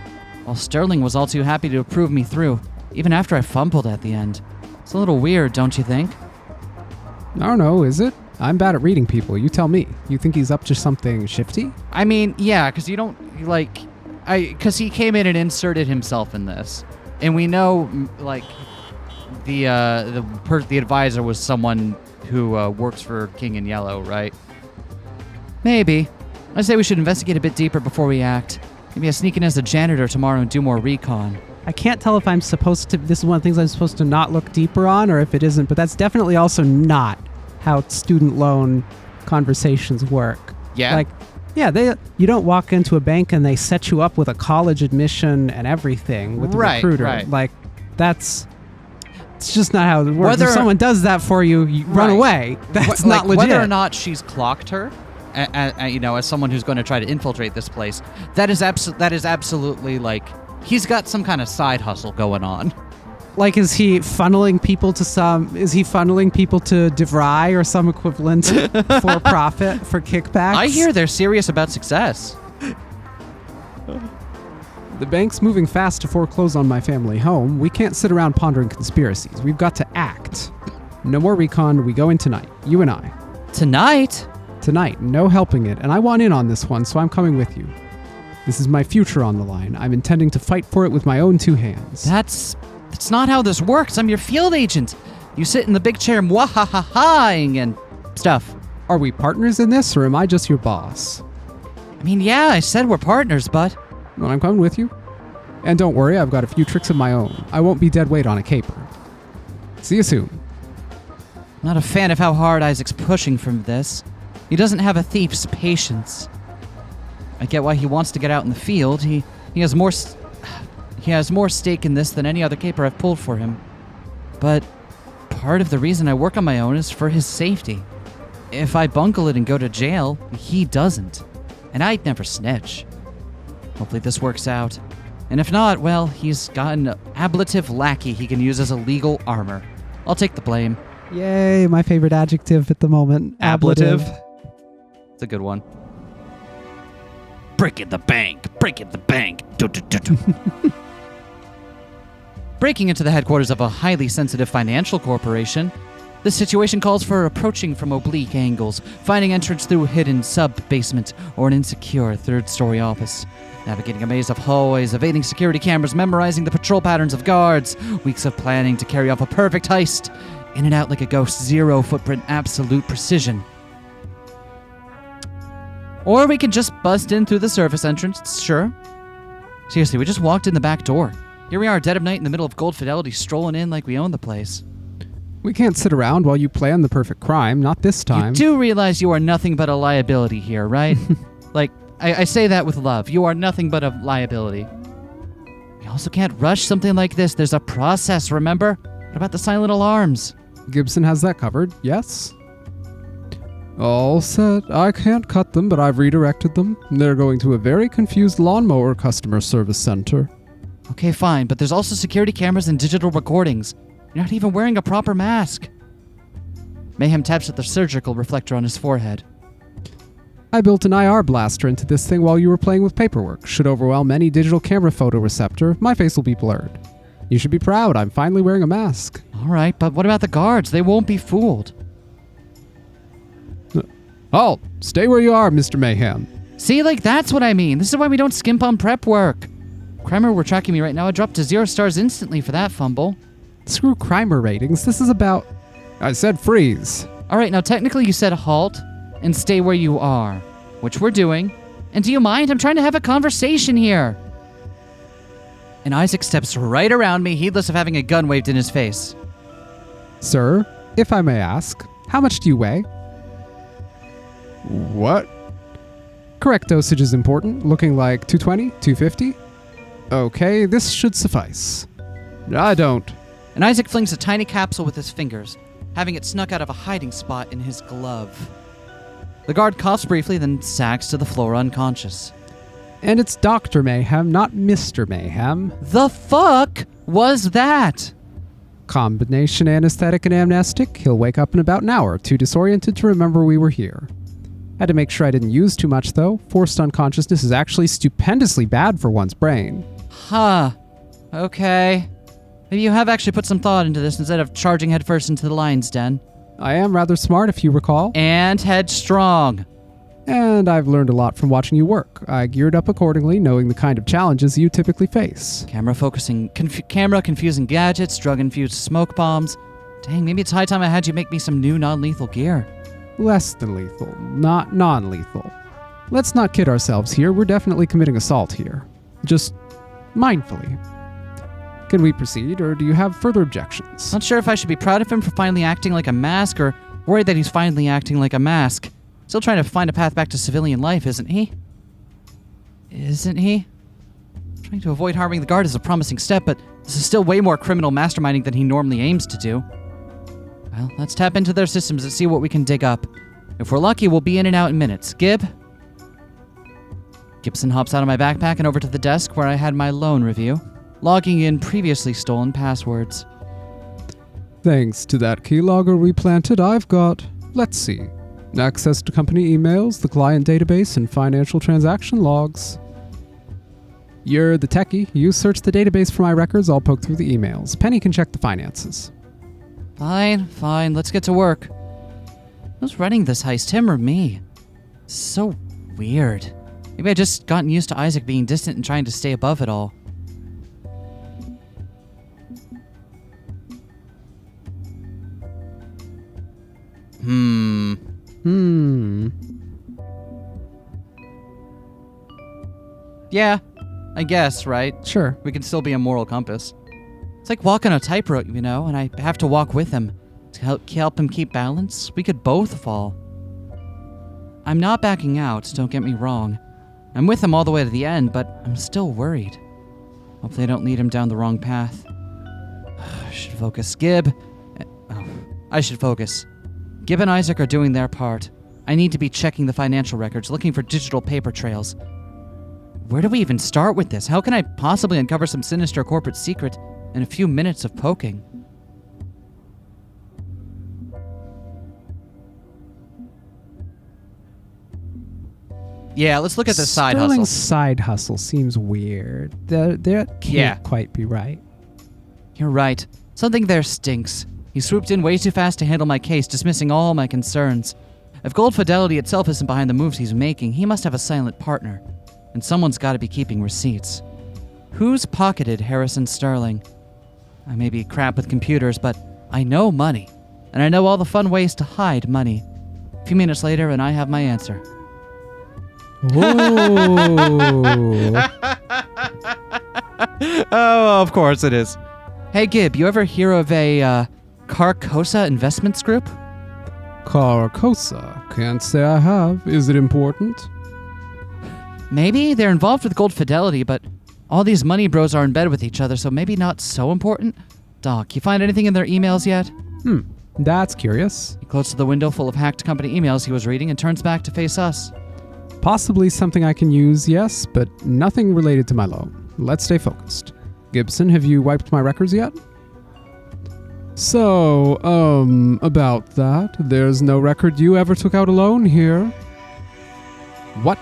while Sterling was all too happy to approve me through, even after I fumbled at the end. It's a little weird, don't you think? I don't know, is it? I'm bad at reading people, you tell me. You think he's up to something shifty? I mean, yeah, because you don't, because he came in and inserted himself in this. And we know, the advisor was someone who works for King in Yellow, right? Maybe. I say we should investigate a bit deeper before we act. Maybe I sneak in as a janitor tomorrow and do more recon. I can't tell if I'm supposed to, this is one of the things I'm supposed to not look deeper on or if it isn't, but that's definitely also not how student loan conversations work. Yeah? Like, yeah, you don't walk into a bank and they set you up with a college admission and everything with the recruiter. Right. Like, it's just not how it works. Whether- if someone does that for you, you run Right. away. That's Wh- not like, legit. Whether or not she's clocked her, as someone who's going to try to infiltrate this place, that is absolutely like he's got some kind of side hustle going on. Like, is he funneling people to DeVry or some equivalent for profit, for kickbacks? I hear they're serious about success. The bank's moving fast to foreclose on my family home. We can't sit around pondering conspiracies. We've got to act. No more recon. We go in tonight. You and I. Tonight? Tonight. No helping it. And I want in on this one, so I'm coming with you. This is my future on the line. I'm intending to fight for it with my own two hands. That's not how this works. I'm your field agent. You sit in the big chair mwahahaing and stuff. Are we partners in this, or am I just your boss? I mean, yeah, I said we're partners, but... Well, I'm coming with you. And don't worry, I've got a few tricks of my own. I won't be dead weight on a caper. See you soon. Not a fan of how hard Isaac's pushing from this. He doesn't have a thief's patience. I get why he wants to get out in the field. He has more stake in this than any other caper I've pulled for him. But part of the reason I work on my own is for his safety. If I bungle it and go to jail, he doesn't. And I'd never snitch. Hopefully this works out. And if not, well, he's got an ablative lackey he can use as a legal armor. I'll take the blame. Yay, my favorite adjective at the moment. Ablative. It's a good one. Breaking the bank. Breaking the bank. Breaking into the headquarters of a highly sensitive financial corporation. This situation calls for approaching from oblique angles, finding entrance through a hidden sub-basement or an insecure third-story office. Navigating a maze of hallways, evading security cameras, memorizing the patrol patterns of guards. Weeks of planning to carry off a perfect heist. In and out like a ghost, zero footprint, absolute precision. Or we can just bust in through the surface entrance, sure. Seriously, we just walked in the back door. Here we are, dead of night in the middle of Gold Fidelity, strolling in like we own the place. We can't sit around while you plan the perfect crime, not this time. You do realize you are nothing but a liability here, right? Like, I say that with love. You are nothing but a liability. You also can't rush something like this. There's a process, remember? What about the silent alarms? Gibson has that covered, yes? All set. I can't cut them, but I've redirected them. They're going to a very confused lawnmower customer service center. Okay, fine, but there's also security cameras and digital recordings. You're not even wearing a proper mask. Mayhem taps at the surgical reflector on his forehead. I built an IR blaster into this thing while you were playing with paperwork. Should overwhelm any digital camera photoreceptor. My face will be blurred. You should be proud. I'm finally wearing a mask. All right, but what about the guards? They won't be fooled. Halt! Stay where you are, Mr. Mayhem. See, like, that's what I mean. This is why we don't skimp on prep work. Crimer were tracking me right now. I dropped to 0 stars instantly for that fumble. Screw Crimer ratings. This is about... I said freeze. All right, now technically you said halt and stay where you are, which we're doing. And do you mind? I'm trying to have a conversation here. And Isaac steps right around me, heedless of having a gun waved in his face. Sir, if I may ask, how much do you weigh? What? Correct dosage is important. Looking like 220, 250? Okay, this should suffice. I don't. And Isaac flings a tiny capsule with his fingers, having it snuck out of a hiding spot in his glove. The guard coughs briefly, then sacks to the floor unconscious. And it's Dr. Mayhem, not Mr. Mayhem. The fuck was that? Combination anesthetic and amnestic. He'll wake up in about an hour, too disoriented to remember we were here. Had to make sure I didn't use too much, though. Forced unconsciousness is actually stupendously bad for one's brain. Huh. Okay. Maybe you have actually put some thought into this instead of charging headfirst into the lion's den. I am rather smart, if you recall. And headstrong. And I've learned a lot from watching you work. I geared up accordingly, knowing the kind of challenges you typically face. Camera confusing gadgets, drug-infused smoke bombs. Dang, maybe it's high time I had you make me some new non-lethal gear. Less than lethal, not non-lethal. Let's not kid ourselves here. We're definitely committing assault here. Just mindfully. Can we proceed, or do you have further objections? Not sure if I should be proud of him for finally acting like a mask or worried that he's finally acting like a mask. Still trying to find a path back to civilian life, isn't he? Isn't he? Trying to avoid harming the guard is a promising step, but this is still way more criminal masterminding than he normally aims to do. Well, let's tap into their systems and see what we can dig up. If we're lucky, we'll be in and out in minutes. Gibson hops out of my backpack and over to the desk where I had my loan review, logging in previously stolen passwords. Thanks to that keylogger we planted, I've got, let's see, access to company emails, the client database, and financial transaction logs. You're the techie. You search the database for my records, I'll poke through the emails. Penny can check the finances. Fine, let's get to work. Who's running this heist, him or me? It's so weird. Maybe I just gotten used to Isaac being distant and trying to stay above it all. Yeah, I guess, right? Sure. We can still be a moral compass. It's like walking a tightrope, and I have to walk with him to help him keep balance. We could both fall. I'm not backing out, don't get me wrong. I'm with him all the way to the end, but I'm still worried. Hope they don't lead him down the wrong path. I should focus. I should focus. Gib and Isaac are doing their part. I need to be checking the financial records, looking for digital paper trails. Where do we even start with this? How can I possibly uncover some sinister corporate secret in a few minutes of poking? Yeah, let's look at the side hustle. Sterling's side hustle seems weird. That can't quite be right. You're right. Something there stinks. He swooped in way too fast to handle my case, dismissing all my concerns. If Gold Fidelity itself isn't behind the moves he's making, he must have a silent partner. And someone's got to be keeping receipts. Who's pocketed Harrison Sterling? I may be crap with computers, but I know money. And I know all the fun ways to hide money. A few minutes later, and I have my answer. Oh. Oh, of course it is. Hey, Gib, you ever hear of a Carcosa Investments Group? Carcosa. Can't say I have. Is it important? Maybe. They're involved with Gold Fidelity, but all these money bros are in bed with each other, so maybe not so important. Doc, you find anything in their emails yet? That's curious. He closes the window full of hacked company emails he was reading and turns back to face us. Possibly something I can use, yes, but nothing related to my loan. Let's stay focused. Gibson, have you wiped my records yet? So, about that, there's no record you ever took out alone here. What?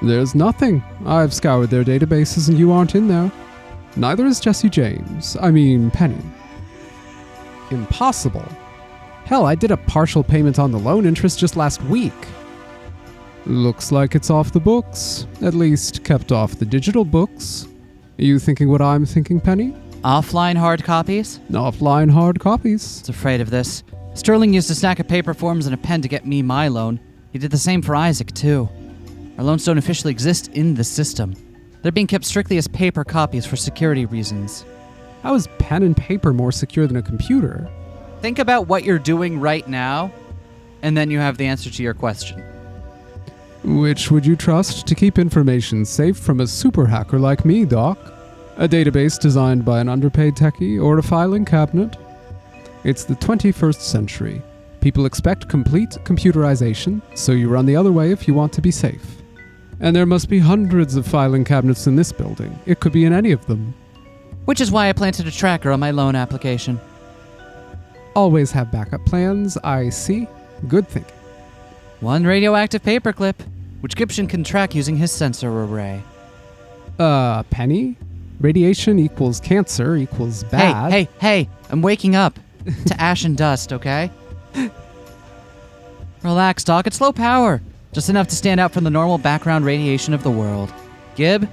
There's nothing. I've scoured their databases and you aren't in there. Neither is Jesse James. I mean, Penny. Impossible. Hell, I did a partial payment on the loan interest just last week. Looks like it's off the books. At least kept off the digital books. Are you thinking what I'm thinking, Penny? Offline hard copies? Offline hard copies. I was afraid of this. Sterling used a stack of paper forms and a pen to get me my loan. He did the same for Isaac, too. Our loans don't officially exist in the system. They're being kept strictly as paper copies for security reasons. How is pen and paper more secure than a computer? Think about what you're doing right now, and then you have the answer to your question. Which would you trust to keep information safe from a super hacker like me, Doc? A database designed by an underpaid techie or a filing cabinet? It's the 21st century. People expect complete computerization, so you run the other way if you want to be safe. And there must be hundreds of filing cabinets in this building. It could be in any of them. Which is why I planted a tracker on my loan application. Always have backup plans, I see. Good thinking. One radioactive paperclip, which Gibson can track using his sensor array. Penny? Radiation equals cancer equals bad. Hey, I'm waking up to ash and dust, okay? Relax, Doc, it's low power. Just enough to stand out from the normal background radiation of the world. Gib?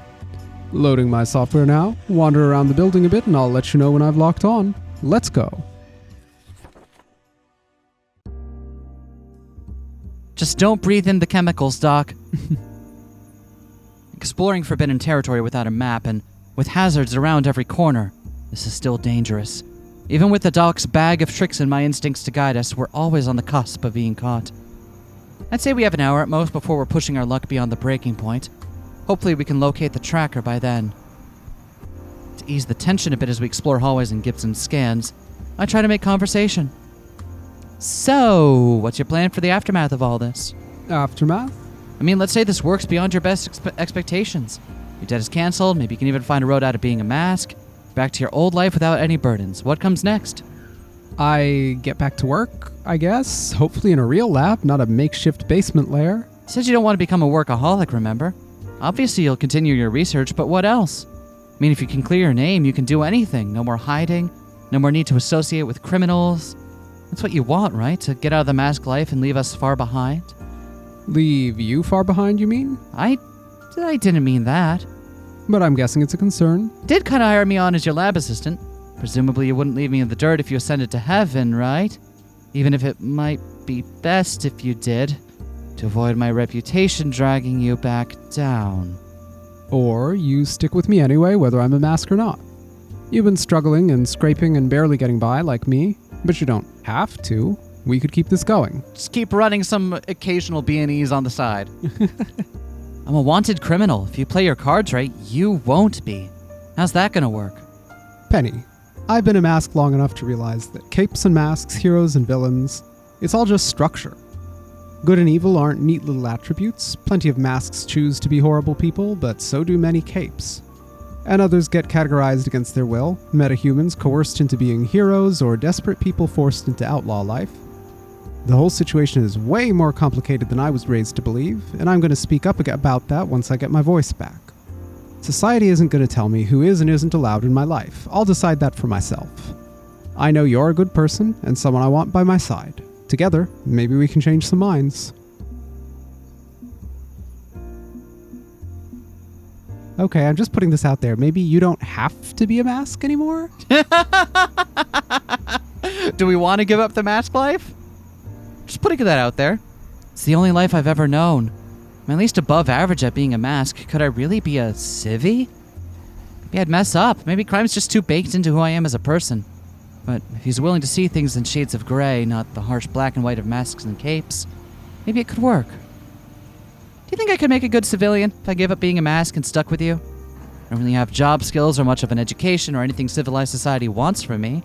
Loading my software now. Wander around the building a bit and I'll let you know when I've locked on. Let's go. Just don't breathe in the chemicals, Doc. Exploring forbidden territory without a map and With hazards around every corner, this is still dangerous. Even with the doc's bag of tricks and my instincts to guide us, we're always on the cusp of being caught. I'd say we have an hour at most before we're pushing our luck beyond the breaking point. Hopefully we can locate the tracker by then. To ease the tension a bit as we explore hallways and Gibson's scans, I try to make conversation. So, what's your plan for the aftermath of all this? Aftermath? I mean, let's say this works beyond your best expectations. Your debt is canceled, maybe you can even find a road out of being a mask. Back to your old life without any burdens. What comes next? I get back to work, I guess. Hopefully in a real lab, not a makeshift basement lair. You said you don't want to become a workaholic, remember? Obviously you'll continue your research, but what else? I mean, if you can clear your name, you can do anything. No more hiding, no more need to associate with criminals. That's what you want, right? To get out of the mask life and leave us far behind? Leave you far behind, you mean? I didn't mean that. But I'm guessing it's a concern. You did kind of hire me on as your lab assistant. Presumably you wouldn't leave me in the dirt if you ascended to heaven, right? Even if it might be best if you did, to avoid my reputation dragging you back down. Or you stick with me anyway, whether I'm a mask or not. You've been struggling and scraping and barely getting by like me, but you don't have to. We could keep this going. Just keep running some occasional B&Es on the side. I'm a wanted criminal. If you play your cards right, you won't be. How's that gonna work? Penny, I've been a mask long enough to realize that capes and masks, heroes and villains, it's all just structure. Good and evil aren't neat little attributes. Plenty of masks choose to be horrible people, but so do many capes. And others get categorized against their will, metahumans coerced into being heroes or desperate people forced into outlaw life. The whole situation is way more complicated than I was raised to believe, and I'm going to speak up about that once I get my voice back. Society isn't going to tell me who is and isn't allowed in my life. I'll decide that for myself. I know you're a good person and someone I want by my side. Together, maybe we can change some minds. Okay, I'm just putting this out there. Maybe you don't have to be a mask anymore? Do we want to give up the mask life? Just putting that out there. It's the only life I've ever known. I'm at least above average at being a mask. Could I really be a civvy? Maybe I'd mess up. Maybe crime's just too baked into who I am as a person. But if he's willing to see things in shades of gray, not the harsh black and white of masks and capes, maybe it could work. Do you think I could make a good civilian if I gave up being a mask and stuck with you? I don't really have job skills or much of an education or anything civilized society wants from me.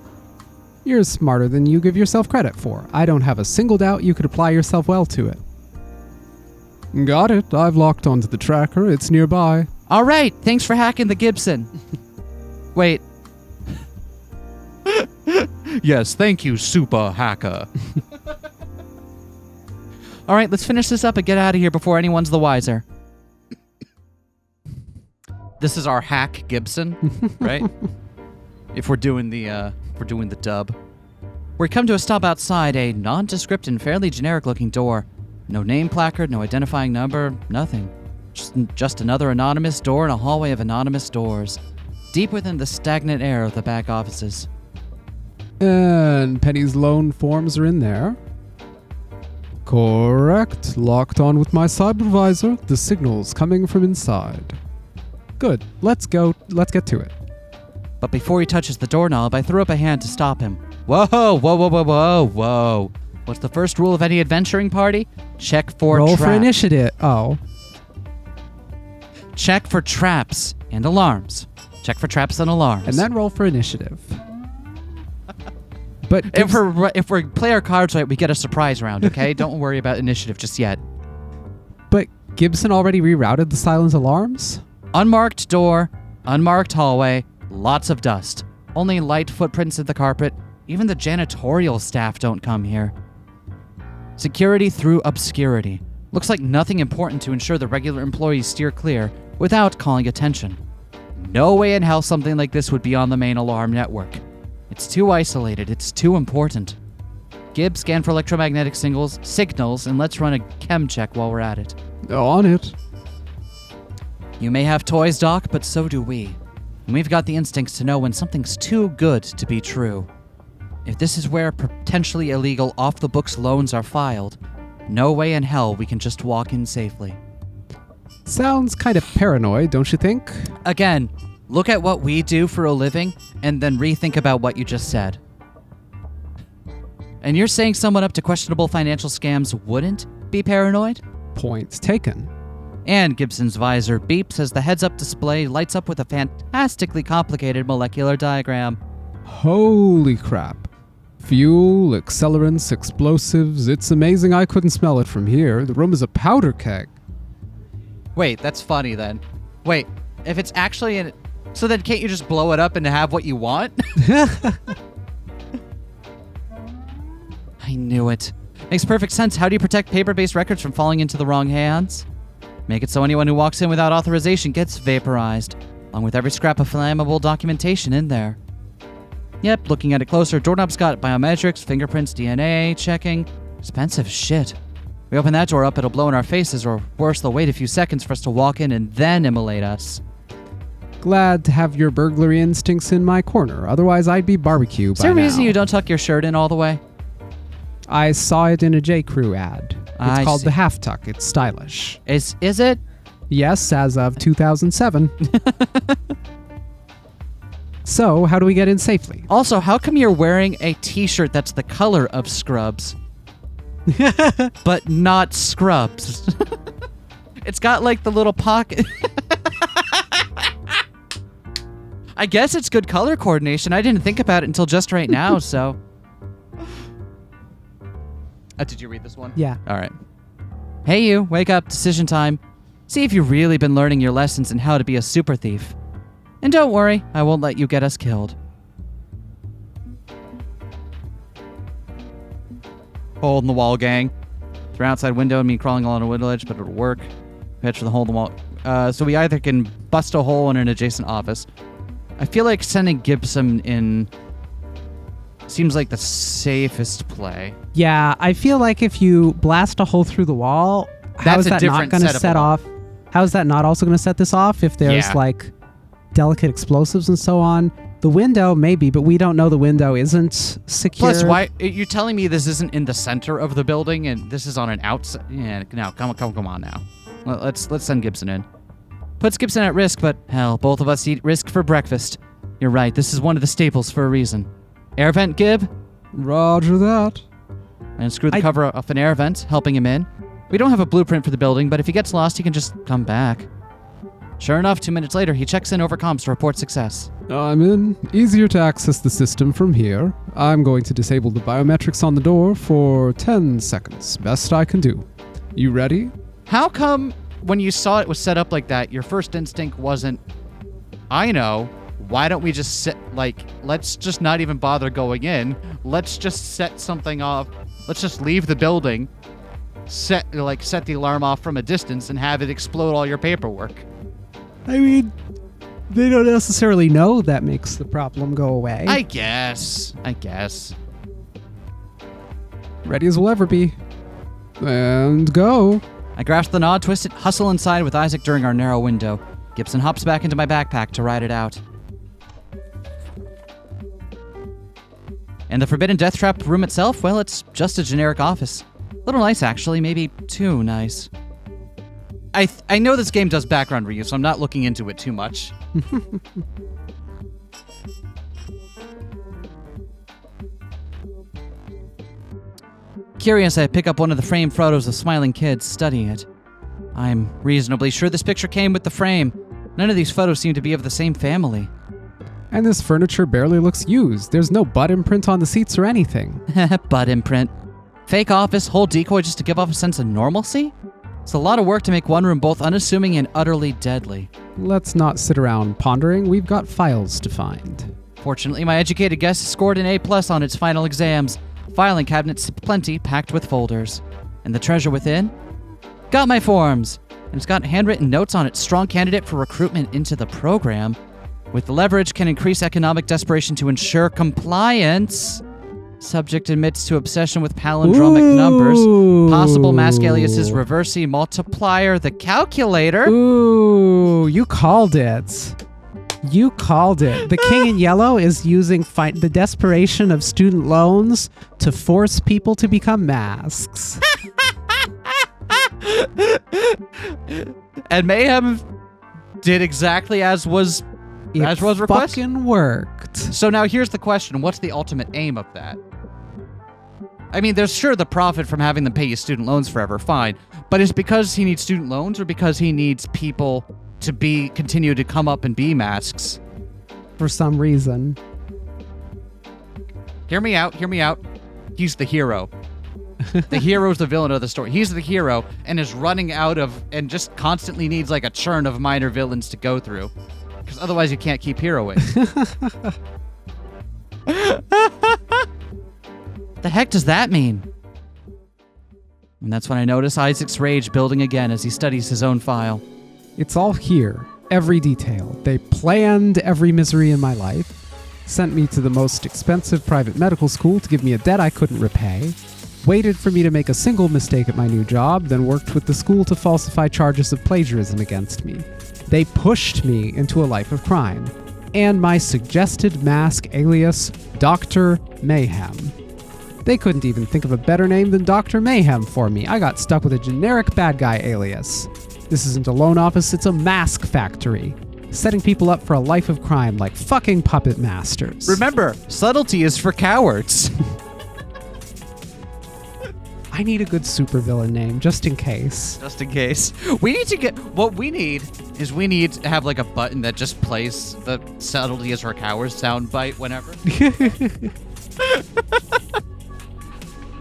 You're smarter than you give yourself credit for. I don't have a single doubt you could apply yourself well to it. Got it. I've locked onto the tracker. It's nearby. All right. Thanks for hacking the Gibson. Wait. Yes, thank you, super hacker. All right, let's finish this up and get out of here before anyone's the wiser. This is our hack Gibson, right? If we're doing the dub. We come to a stop outside a nondescript and fairly generic-looking door. No name placard, no identifying number, nothing. Just another anonymous door in a hallway of anonymous doors, deep within the stagnant air of the back offices. And Penny's loan forms are in there. Correct. Locked on with my supervisor. The signal's coming from inside. Good. Let's go. Let's get to it. But before he touches the doorknob, I threw up a hand to stop him. Whoa, whoa, whoa, whoa, whoa, whoa. What's the first rule of any adventuring party? Check for Roll traps. for initiative. Oh. Check for traps and alarms. Check for traps and alarms. And then roll for initiative. But if we play our cards right, we get a surprise round, okay? Don't worry about initiative just yet. But Gibson already rerouted the silent alarms? Unmarked door, unmarked hallway, lots of dust. Only light footprints in the carpet. Even the janitorial staff don't come here. Security through obscurity. Looks like nothing important to ensure the regular employees steer clear without calling attention. No way in hell something like this would be on the main alarm network. It's too isolated. It's too important. Gib, scan for electromagnetic signals, and let's run a chem check while we're at it. On it. You may have toys, Doc, but so do we. And we've got the instincts to know when something's too good to be true. If this is where potentially illegal off-the-books loans are filed, no way in hell we can just walk in safely. Sounds kind of paranoid, don't you think? Again, Look at what we do for a living, and then rethink about what you just said. And you're saying someone up to questionable financial scams wouldn't be paranoid? Point taken. And Gibson's visor beeps as the heads-up display lights up with a fantastically complicated molecular diagram. Holy crap. Fuel, accelerants, explosives. It's amazing I couldn't smell it from here. The room is a powder keg. Wait, that's funny then. Wait, if it's actually in... So then can't you just blow it up and have what you want? I knew it. Makes perfect sense. How do you protect paper-based records from falling into the wrong hands? Make it so anyone who walks in without authorization gets vaporized, along with every scrap of flammable documentation in there. Yep, looking at it closer, doorknob's got biometrics, fingerprints, DNA, checking. Expensive shit. We open that door up, it'll blow in our faces, or worse, they'll wait a few seconds for us to walk in and then immolate us. Glad to have your burglary instincts in my corner. Otherwise, I'd be barbecue by now. Is there a reason you don't tuck your shirt in all the way? I saw it in a J.Crew ad. It's called the half tuck. It's stylish. Is it? Yes, as of 2007. So, how do we get in safely? Also, how come you're wearing a t-shirt that's the color of Scrubs? But not Scrubs. It's got like the little pocket. I guess it's good color coordination. I didn't think about it until just right now, so. Did you read this one? Yeah. All right. Hey you, wake up, decision time. See if you've really been learning your lessons in how to be a super thief. And don't worry, I won't let you get us killed. Hole in the wall, gang. Through outside window and me crawling along a window ledge, but it'll work. Pitch for the hole in the wall. So we either can bust a hole in an adjacent office. I feel like sending Gibson in seems like the safest play. Yeah, I feel like if you blast a hole through the wall, how is that not going to set off? How is that not also going to set this off if there's like delicate explosives and so on? The window, maybe, but we don't know the window isn't secure. Plus, why you're telling me this isn't in the center of the building and this is on an outside? Yeah, now come on now. Let's send Gibson in. Puts Gibson at risk, but hell, both of us eat risk for breakfast. You're right. This is one of the staples for a reason. Air vent, Gib. Roger that. And screw the cover off an air vent, helping him in. We don't have a blueprint for the building, but if he gets lost, he can just come back. Sure enough, 2 minutes later, he checks in over comms to report success. I'm in. Easier to access the system from here. I'm going to disable the biometrics on the door for 10 seconds. Best I can do. You ready? How come when you saw it was set up like that, your first instinct wasn't, I know, why don't we just let's just not even bother going in. Let's just set something off. Let's just leave the building, set the alarm off from a distance and have it explode all your paperwork. I mean, they don't necessarily know that makes the problem go away. I guess. Ready as we'll ever be. And go. I grasp the nod, twist it, hustle inside with Isaac during our narrow window. Gibson hops back into my backpack to ride it out. And the forbidden death trap room itself, well, it's just a generic office. A little nice, actually, maybe too nice. I know this game does background reuse, so I'm not looking into it too much. Curious, I pick up one of the framed photos of smiling kids studying it. I'm reasonably sure this picture came with the frame. None of these photos seem to be of the same family. And this furniture barely looks used. There's no butt imprint on the seats or anything. Butt imprint. Fake office, whole decoy just to give off a sense of normalcy? It's a lot of work to make one room both unassuming and utterly deadly. Let's not sit around pondering. We've got files to find. Fortunately, my educated guess scored an A+ on its final exams. Filing cabinets plenty, packed with folders. And the treasure within? Got my forms! And it's got handwritten notes on it. Strong candidate for recruitment into the program. With leverage, can increase economic desperation to ensure compliance. Subject admits to obsession with palindromic numbers. Possible mask aliases, reversi, multiplier, the calculator. Ooh, you called it. You called it. The King in Yellow is using the desperation of student loans to force people to become masks. And Mayhem did exactly as was as was requested. Fucking worked. So now here's the question. What's the ultimate aim of that? I mean, there's sure the profit from having them pay you student loans forever, fine. But is because he needs student loans or because he needs people to continue to come up and be masks? For some reason. Hear me out. He's the hero. The hero's the villain of the story. He's the hero and is running out of, and just constantly needs like a churn of minor villains to go through. Because otherwise you can't keep heroing. The heck does that mean? And that's when I notice Isaac's rage building again as he studies his own file. It's all here. Every detail. They planned every misery in my life. Sent me to the most expensive private medical school to give me a debt I couldn't repay. Waited for me to make a single mistake at my new job, then worked with the school to falsify charges of plagiarism against me. They pushed me into a life of crime. And my suggested mask alias, Dr. Mayhem. They couldn't even think of a better name than Dr. Mayhem for me. I got stuck with a generic bad guy alias. This isn't a loan office, it's a mask factory. Setting people up for a life of crime like fucking puppet masters. Remember, subtlety is for cowards. I need a good supervillain name, just in case. Just in case. We need to have like a button that just plays the subtlety is for cowards soundbite whenever.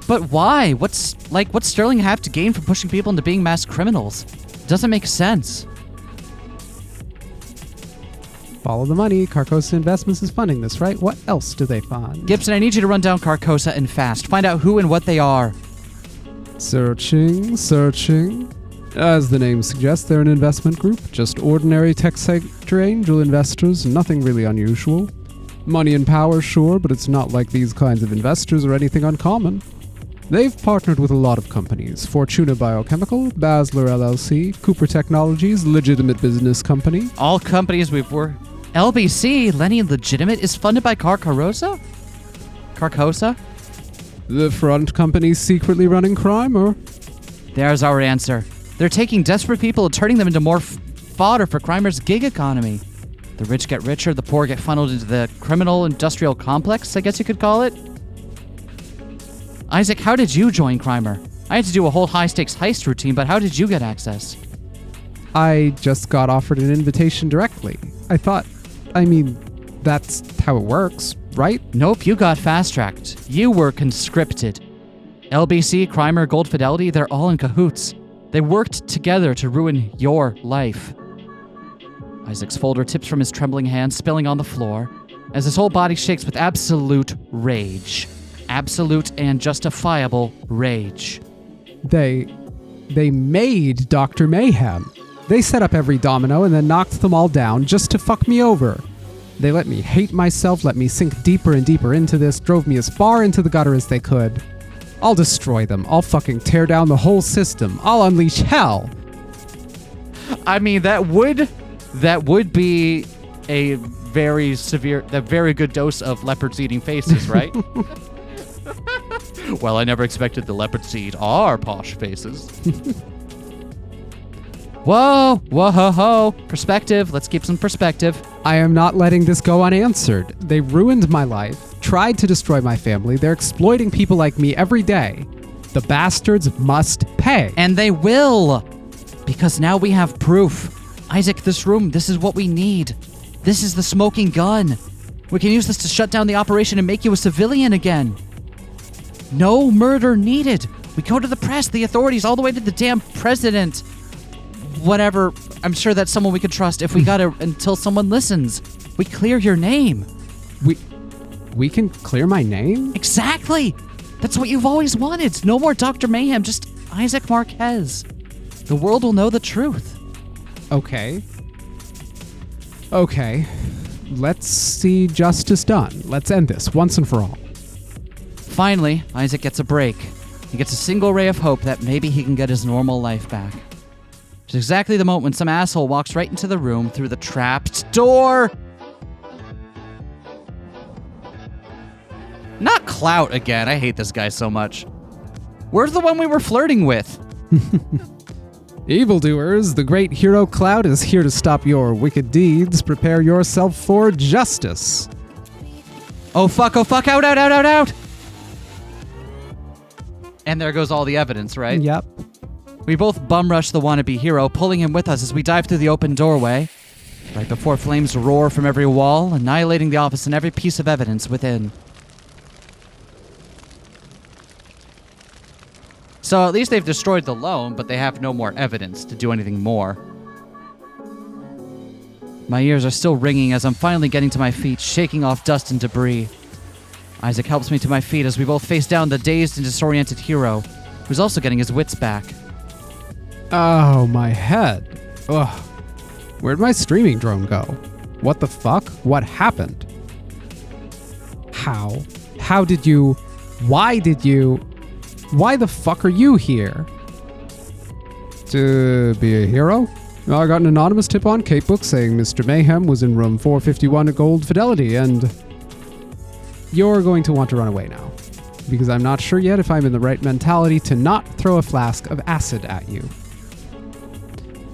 But why? What's Sterling have to gain from pushing people into being mass criminals? Doesn't make sense. Follow the money. Carcosa Investments is funding this, right? What else do they fund? Gibson, I need you to run down Carcosa and fast. Find out who and what they are. Searching. As the name suggests, they're an investment group. Just ordinary tech sector angel investors, nothing really unusual. Money and power, sure, but it's not like these kinds of investors are anything uncommon. They've partnered with a lot of companies. Fortuna Biochemical, Basler LLC, Cooper Technologies, legitimate business company. All companies we've worked... LBC, Lenny Legitimate, is funded by Carcosa? The front company's secretly running crime, or? There's our answer. They're taking desperate people and turning them into more fodder for crimers' gig economy. The rich get richer, the poor get funneled into the criminal industrial complex, I guess you could call it. Isaac, how did you join Crimer? I had to do a whole high-stakes heist routine, but how did you get access? I just got offered an invitation directly. That's how it works, right? Nope, you got fast-tracked. You were conscripted. LBC, Crimer, Gold Fidelity, they're all in cahoots. They worked together to ruin your life. Isaac's folder tips from his trembling hand, spilling on the floor, as his whole body shakes with absolute rage. Absolute and justifiable rage. They made Dr. Mayhem. They set up every domino and then knocked them all down just to fuck me over. They let me hate myself, let me sink deeper and deeper into this, drove me as far into the gutter as they could. I'll destroy them. I'll fucking tear down the whole system. I'll unleash hell. I mean, that would be a very good dose of leopards eating faces, right? Well, I never expected the leopards to eat our posh faces. Whoa, ho. Perspective. Let's keep some perspective. I am not letting this go unanswered. They ruined my life, tried to destroy my family. They're exploiting people like me every day. The bastards must pay. And they will. Because now we have proof. Isaac, this room, this is what we need. This is the smoking gun. We can use this to shut down the operation and make you a civilian again. No murder needed. We go to the press, the authorities, all the way to the damn president. Whatever. I'm sure that's someone we could trust if we got it until someone listens. We clear your name. We can clear my name? Exactly. That's what you've always wanted. No more Dr. Mayhem, just Isaac Marquez. The world will know the truth. Okay. Let's see justice done. Let's end this once and for all. Finally, Isaac gets a break. He gets a single ray of hope that maybe he can get his normal life back. It's exactly the moment when some asshole walks right into the room through the trapped door. Not Clout again. I hate this guy so much. Where's the one we were flirting with? Evildoers, the great hero Cloud is here to stop your wicked deeds. Prepare yourself for justice. Oh fuck, out. And there goes all the evidence, right? Yep. We both bum rush the wannabe hero, pulling him with us as we dive through the open doorway, right before flames roar from every wall, annihilating the office and every piece of evidence within. So at least they've destroyed the loan, but they have no more evidence to do anything more. My ears are still ringing as I'm finally getting to my feet, shaking off dust and debris. Isaac helps me to my feet as we both face down the dazed and disoriented hero, who's also getting his wits back. Oh, my head. Ugh. Where'd my streaming drone go? What the fuck? What happened? How? How did you? Why did you? Why the fuck are you here? To be a hero? I got an anonymous tip on Capebook saying Mr. Mayhem was in room 451 at Gold Fidelity, and you're going to want to run away now. Because I'm not sure yet if I'm in the right mentality to not throw a flask of acid at you.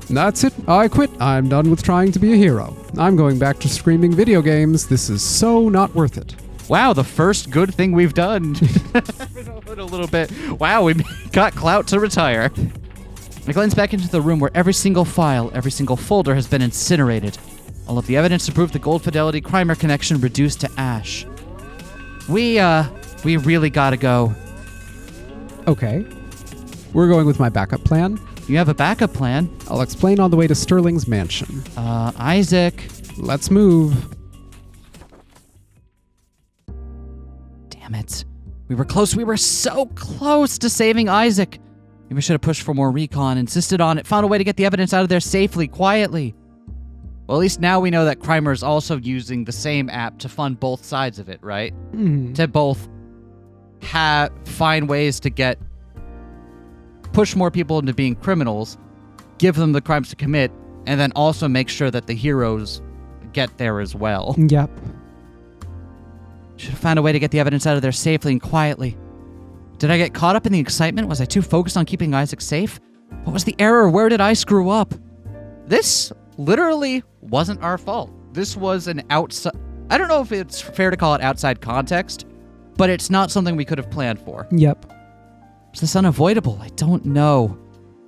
That's it. I quit. I'm done with trying to be a hero. I'm going back to streaming video games. This is so not worth it. Wow, the first good thing we've done. A little bit. Wow, we got clout to retire. I glance back into the room where every single file, every single folder has been incinerated. All of the evidence to prove the Gold Fidelity Crimer connection reduced to ash. We really gotta go. Okay. We're going with my backup plan. You have a backup plan? I'll explain on the way to Sterling's mansion. Isaac. Let's move. Damn it. We were close. We were so close to saving Isaac. Maybe we should have pushed for more recon, insisted on it, found a way to get the evidence out of there safely, quietly. Well, at least now we know that Crimer is also using the same app to fund both sides of it, right? Mm-hmm. To both find ways to push more people into being criminals, give them the crimes to commit, and then also make sure that the heroes get there as well. Yep. Should have found a way to get the evidence out of there safely and quietly. Did I get caught up in the excitement? Was I too focused on keeping Isaac safe? What was the error? Where did I screw up? This literally wasn't our fault. This was an outside... I don't know if it's fair to call it outside context, but it's not something we could have planned for. Yep. Is this unavoidable? I don't know.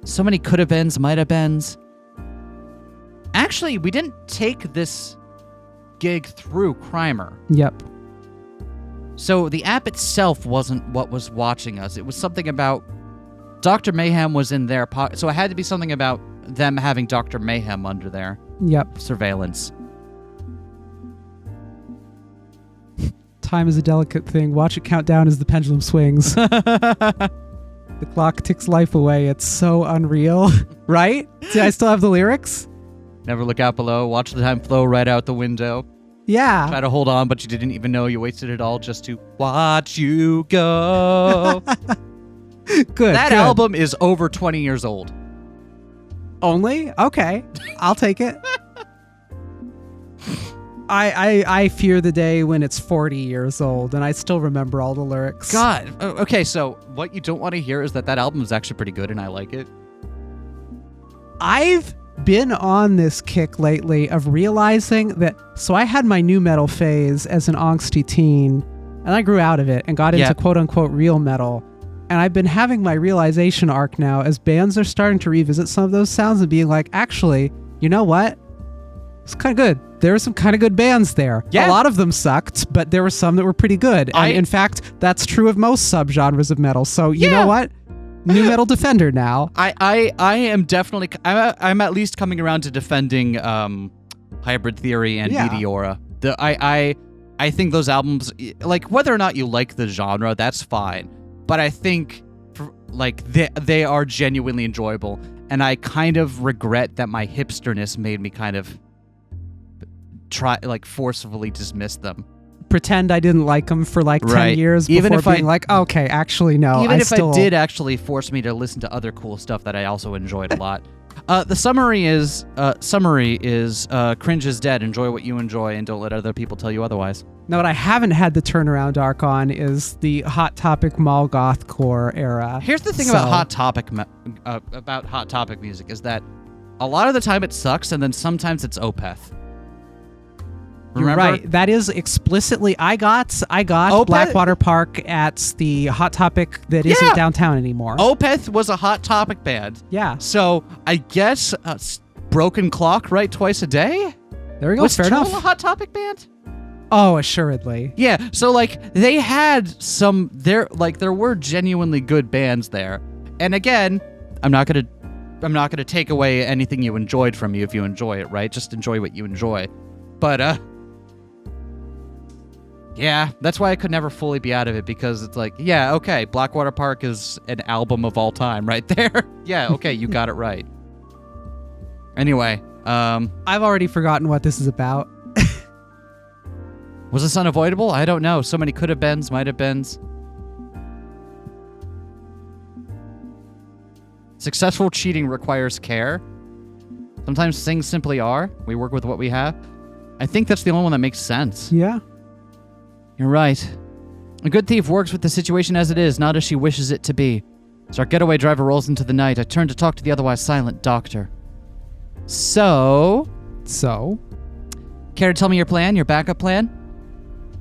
So many could-have-beens, might-have-beens. Actually, we didn't take this gig through Crimer. Yep. So the app itself wasn't what was watching us. It was something about Dr. Mayhem was in their pocket. So it had to be something about them having Dr. Mayhem under their surveillance. Time is a delicate thing. Watch it count down as the pendulum swings. The clock ticks life away. It's so unreal. Right? Do I still have the lyrics? Never look out below. Watch the time flow right out the window. Yeah. Try to hold on, but you didn't even know you wasted it all just to watch you go. Good. That album is over 20 years old. Only? Okay. I'll take it. I fear the day when it's 40 years old and I still remember all the lyrics. God. Okay, so what you don't want to hear is that album is actually pretty good and I like it. I've been on this kick lately of realizing that, so I had my new metal phase as an angsty teen and I grew out of it and got into quote unquote real metal. And I've been having my realization arc now as bands are starting to revisit some of those sounds and being like, actually, you know what? It's kind of good. There were some kind of good bands there. Yeah. A lot of them sucked, but there were some that were pretty good. And in fact, that's true of most subgenres of metal. So you know what? New metal defender now. I am definitely... I'm at least coming around to defending Hybrid Theory and Meteora. I think those albums... Like, whether or not you like the genre, that's fine. But I think they are genuinely enjoyable. And I kind of regret that my hipsterness made me kind of forcefully dismiss them. Pretend I didn't like them for 10 years before being okay, actually, no. Even if it did actually force me to listen to other cool stuff that I also enjoyed a lot. The summary is cringe is dead. Enjoy what you enjoy, and don't let other people tell you otherwise. Now, what I haven't had the turnaround arc on is the Hot Topic mall gothcore era. Here's the thing about Hot Topic music is that a lot of the time it sucks, and then sometimes it's Opeth. You're right. That is explicitly. I got Blackwater Park at the Hot Topic that isn't downtown anymore. Opeth was a Hot Topic band. Yeah. So I guess Broken Clock, right? Twice a day. There we go. Was Fair Tool enough. a Hot Topic band? Oh, assuredly. Yeah. So like they had some. There were genuinely good bands there. And again, I'm not gonna take away anything you enjoyed from you if you enjoy it, right? Just enjoy what you enjoy. But yeah, that's why I could never fully be out of it, because it's like, yeah, okay, Blackwater Park is an album of all time right there. Yeah, okay, you got it right. Anyway, I've already forgotten what this is about. was this unavoidable? I don't know. So many could have beens, might have beens. Successful cheating requires care. Sometimes things simply are. We work with what we have. I think that's the only one that makes sense. Yeah. You're right. A good thief works with the situation as it is, not as she wishes it to be. As our getaway driver rolls into the night, I turn to talk to the otherwise silent doctor. So? Care to tell me your plan, your backup plan?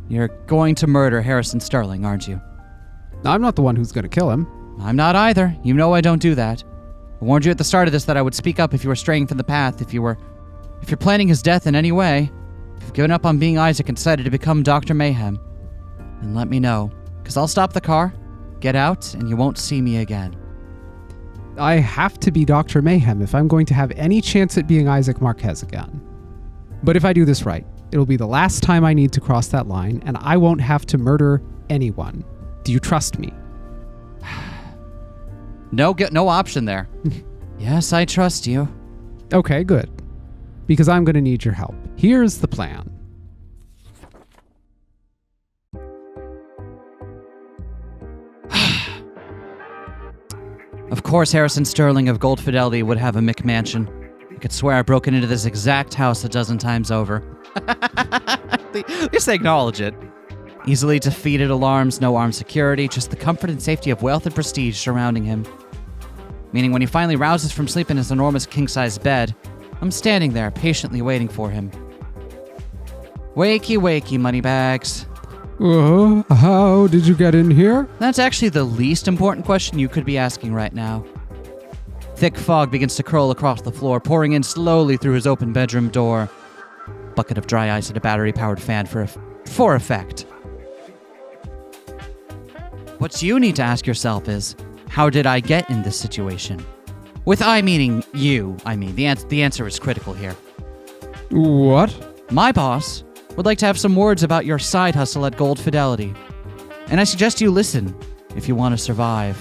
You're going to murder Harrison Sterling, aren't you? I'm not the one who's going to kill him. I'm not either. You know I don't do that. I warned you at the start of this that I would speak up if you were straying from the path, if you're planning his death in any way, if you've given up on being Isaac and decided to become Dr. Mayhem. And let me know, because I'll stop the car, get out, and you won't see me again. I have to be Dr. Mayhem if I'm going to have any chance at being Isaac Marquez again. But if I do this right, it'll be the last time I need to cross that line, and I won't have to murder anyone. Do you trust me? No option there. Yes, I trust you. Okay, good. Because I'm going to need your help. Here's the plan. Of course, Harrison Sterling of Gold Fidelity would have a McMansion. I could swear I've broken into this exact house a dozen times over. At least they acknowledge it. Easily defeated alarms, no armed security, just the comfort and safety of wealth and prestige surrounding him. Meaning when he finally rouses from sleep in his enormous king-size bed, I'm standing there, patiently waiting for him. Wakey, wakey, moneybags. How did you get in here? That's actually the least important question you could be asking right now. Thick fog begins to curl across the floor, pouring in slowly through his open bedroom door. Bucket of dry ice and a battery-powered fan for effect. What you need to ask yourself is, how did I get in this situation? With I meaning you, the answer is critical here. What? My boss would like to have some words about your side hustle at Gold Fidelity. And I suggest you listen if you want to survive.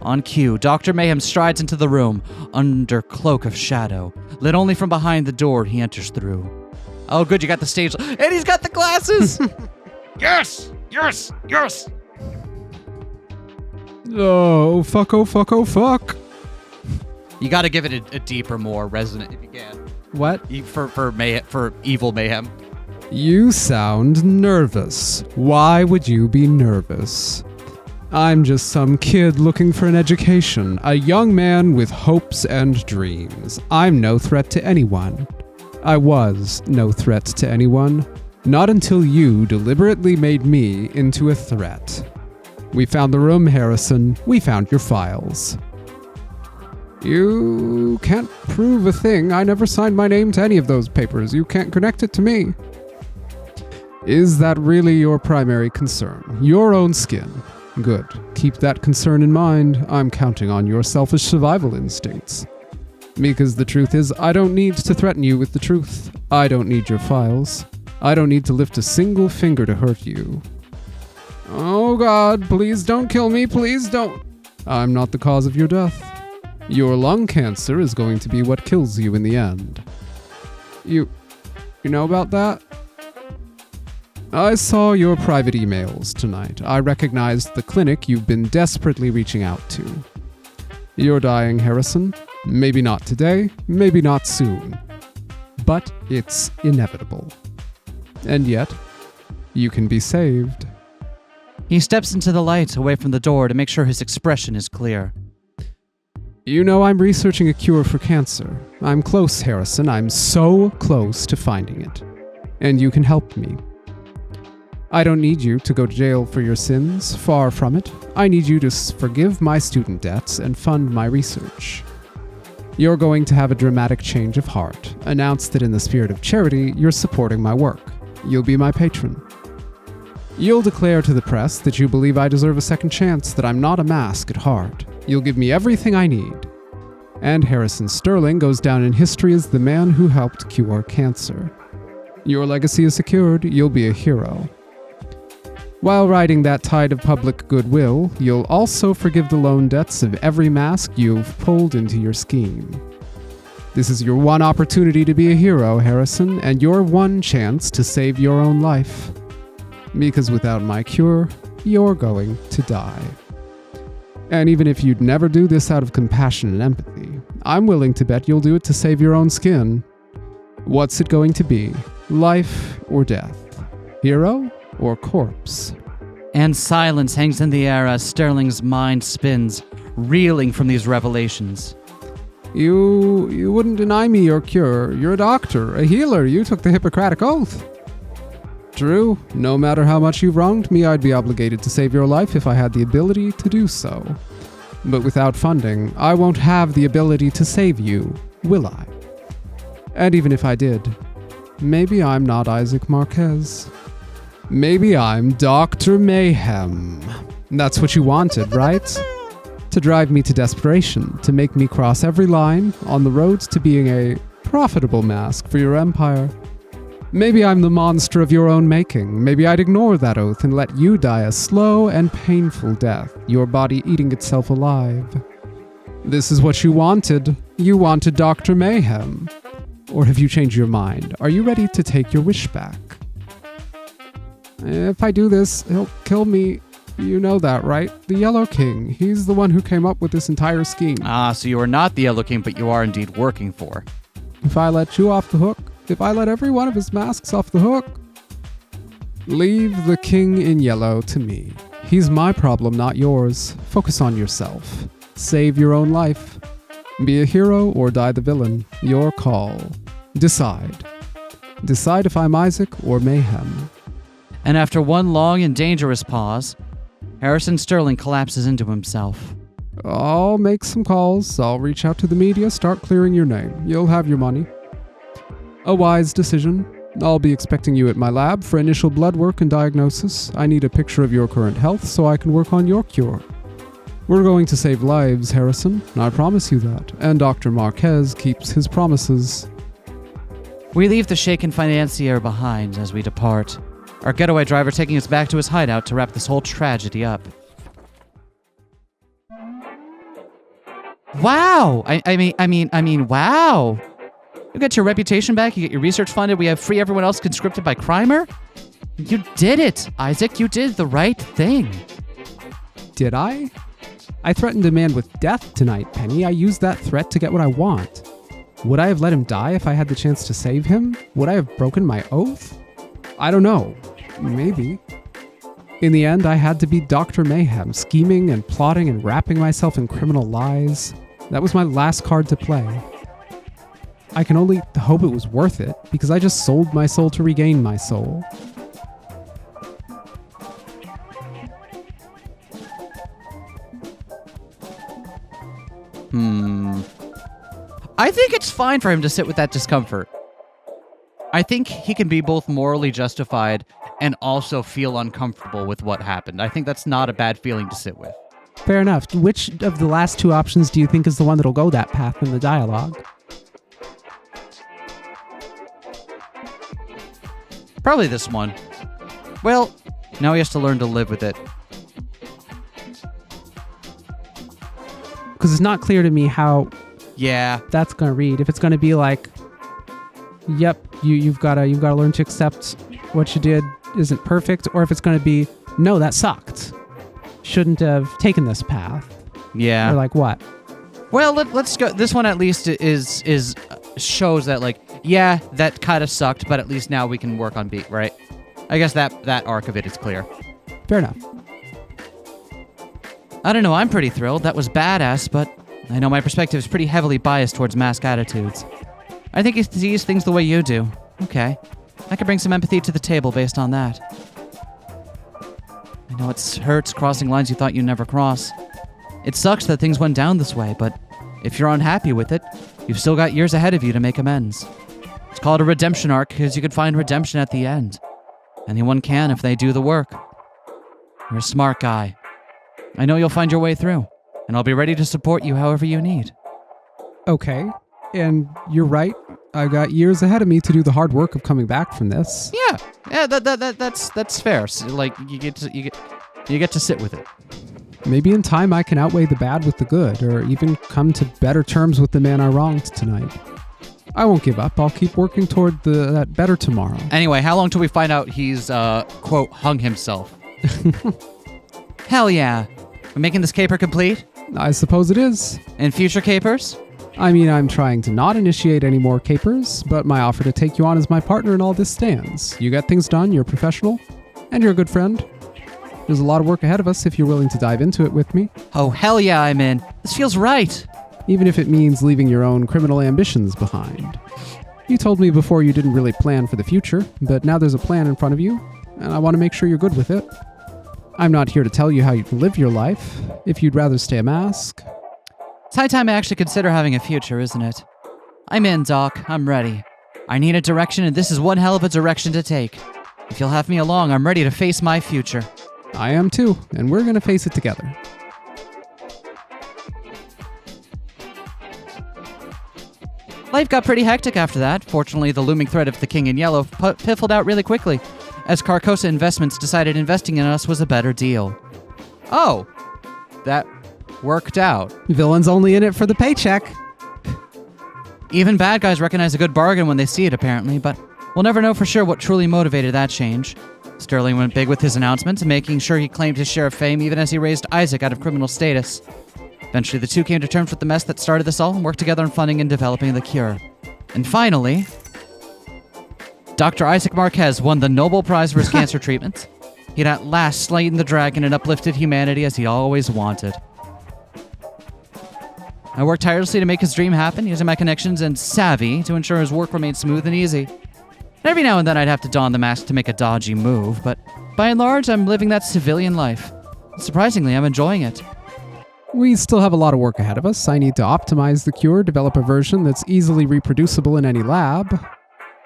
On cue, Dr. Mayhem strides into the room under cloak of shadow, lit only from behind the door he enters through. Oh, good, you got the stage, and he's got the glasses! Yes! Yes! Yes! Oh, fuck, oh, fuck, oh, fuck. You gotta give it a deeper, more resonant if you can. What? For evil mayhem. You sound nervous. Why would you be nervous? I'm just some kid looking for an education, a young man with hopes and dreams. I'm no threat to anyone. I was no threat to anyone. Not until you deliberately made me into a threat. We found the room, Harrison. We found your files. You can't prove a thing. I never signed my name to any of those papers. You can't connect it to me. Is that really your primary concern? Your own skin? Good. Keep that concern in mind. I'm counting on your selfish survival instincts. Because the truth is, I don't need to threaten you with the truth. I don't need your files. I don't need to lift a single finger to hurt you. Oh God, please don't kill me, please don't. I'm not the cause of your death. Your lung cancer is going to be what kills you in the end. You know about that? I saw your private emails tonight. I recognized the clinic you've been desperately reaching out to. You're dying, Harrison. Maybe not today, maybe not soon. But it's inevitable. And yet, you can be saved. He steps into the light away from the door to make sure his expression is clear. You know, I'm researching a cure for cancer. I'm close, Harrison. I'm so close to finding it. And you can help me. I don't need you to go to jail for your sins. Far from it. I need you to forgive my student debts and fund my research. You're going to have a dramatic change of heart. Announce that in the spirit of charity, you're supporting my work. You'll be my patron. You'll declare to the press that you believe I deserve a second chance, that I'm not a mask at heart. You'll give me everything I need. And Harrison Sterling goes down in history as the man who helped cure cancer. Your legacy is secured. You'll be a hero. While riding that tide of public goodwill, you'll also forgive the loan debts of every mask you've pulled into your scheme. This is your one opportunity to be a hero, Harrison, and your one chance to save your own life. Because without my cure, you're going to die. And even if you'd never do this out of compassion and empathy, I'm willing to bet you'll do it to save your own skin. What's it going to be? Life or death? Hero or corpse? And silence hangs in the air as Sterling's mind spins, reeling from these revelations. You wouldn't deny me your cure. You're a doctor, a healer. You took the Hippocratic Oath. True, no matter how much you've wronged me, I'd be obligated to save your life if I had the ability to do so. But without funding, I won't have the ability to save you, will I? And even if I did, maybe I'm not Isaac Marquez. Maybe I'm Dr. Mayhem. That's what you wanted, right? To drive me to desperation, to make me cross every line on the road to being a profitable mask for your empire. Maybe I'm the monster of your own making. Maybe I'd ignore that oath and let you die a slow and painful death, your body eating itself alive. This is what you wanted. You wanted Dr. Mayhem. Or have you changed your mind? Are you ready to take your wish back? If I do this, he'll kill me. You know that, right? The Yellow King. He's the one who came up with this entire scheme. Ah, so you are not the Yellow King, but you are indeed working for. If I let you off the hook, if I let every one of his masks off the hook, leave the King in Yellow to me. He's my problem, not yours. Focus on yourself. Save your own life. Be a hero or die the villain. Your call. Decide. Decide if I'm Isaac or Mayhem. And after one long and dangerous pause, Harrison Sterling collapses into himself. I'll make some calls. I'll reach out to the media, start clearing your name. You'll have your money. A wise decision. I'll be expecting you at my lab for initial blood work and diagnosis. I need a picture of your current health so I can work on your cure. We're going to save lives, Harrison. I promise you that. And Dr. Marquez keeps his promises. We leave the shaken financier behind as we depart, our getaway driver taking us back to his hideout to wrap this whole tragedy up. Wow! I mean, wow! You get your reputation back, you get your research funded, we have free everyone else conscripted by Crimer? You did it, Isaac. You did the right thing. Did I? I threatened a man with death tonight, Penny. I used that threat to get what I want. Would I have let him die if I had the chance to save him? Would I have broken my oath? I don't know. Maybe. In the end, I had to be Dr. Mayhem, scheming and plotting and wrapping myself in criminal lies. That was my last card to play. I can only hope it was worth it, because I just sold my soul to regain my soul. I think it's fine for him to sit with that discomfort. I think he can be both morally justified and also feel uncomfortable with what happened. I think that's not a bad feeling to sit with. Fair enough. Which of the last two options do you think is the one that'll go that path in the dialogue? Probably this one. Well, now he has to learn to live with it. Because it's not clear to me how Yeah. that's going to read. If it's going to be like, yep, you've got to learn to accept what you did isn't perfect, or if it's going to be, no, that sucked. Shouldn't have taken this path. Yeah. Or like what? Well, let's go. This one at least is shows that, like, yeah, that kind of sucked, but at least now we can work on beat, right? I guess that arc of it is clear. Fair enough. I don't know, I'm pretty thrilled. That was badass, but I know my perspective is pretty heavily biased towards mask attitudes. I think he sees things the way you do. Okay. I could bring some empathy to the table based on that. I know it hurts crossing lines you thought you'd never cross. It sucks that things went down this way, but if you're unhappy with it, you've still got years ahead of you to make amends. It's called a redemption arc because you can find redemption at the end. Anyone can if they do the work. You're a smart guy. I know you'll find your way through, and I'll be ready to support you however you need. Okay. And you're right. I've got years ahead of me to do the hard work of coming back from this. Yeah, that's fair. So, like, you get to sit with it. Maybe in time I can outweigh the bad with the good, or even come to better terms with the man I wronged tonight. I won't give up. I'll keep working toward that better tomorrow. Anyway, how long till we find out he's, quote, hung himself? Hell yeah. We're making this caper complete? I suppose it is. And future capers? I mean, I'm trying to not initiate any more capers, but my offer to take you on as my partner in all this stands. You get things done, you're a professional, and you're a good friend. There's a lot of work ahead of us if you're willing to dive into it with me. Oh, hell yeah, I'm in. This feels right. Even if it means leaving your own criminal ambitions behind. You told me before you didn't really plan for the future, but now there's a plan in front of you, and I want to make sure you're good with it. I'm not here to tell you how you can live your life. If you'd rather stay a mask... It's high time I actually consider having a future, isn't it? I'm in, Doc. I'm ready. I need a direction, and this is one hell of a direction to take. If you'll have me along, I'm ready to face my future. I am too, and we're gonna face it together. Life got pretty hectic after that. Fortunately, the looming threat of the King in Yellow piffled out really quickly, as Carcosa Investments decided investing in us was a better deal. Oh, that worked out. Villain's only in it for the paycheck. Even bad guys recognize a good bargain when they see it, apparently, but we'll never know for sure what truly motivated that change. Sterling went big with his announcement, making sure he claimed his share of fame even as he raised Isaac out of criminal status. Eventually, the two came to terms with the mess that started this all and worked together on funding and developing the cure. And finally, Dr. Isaac Marquez won the Nobel Prize for his cancer treatment. He'd at last slain the dragon and uplifted humanity as he always wanted. I worked tirelessly to make his dream happen, using my connections and savvy to ensure his work remained smooth and easy. Every now and then I'd have to don the mask to make a dodgy move, but by and large, I'm living that civilian life. Surprisingly, I'm enjoying it. We still have a lot of work ahead of us. I need to optimize the cure, develop a version that's easily reproducible in any lab.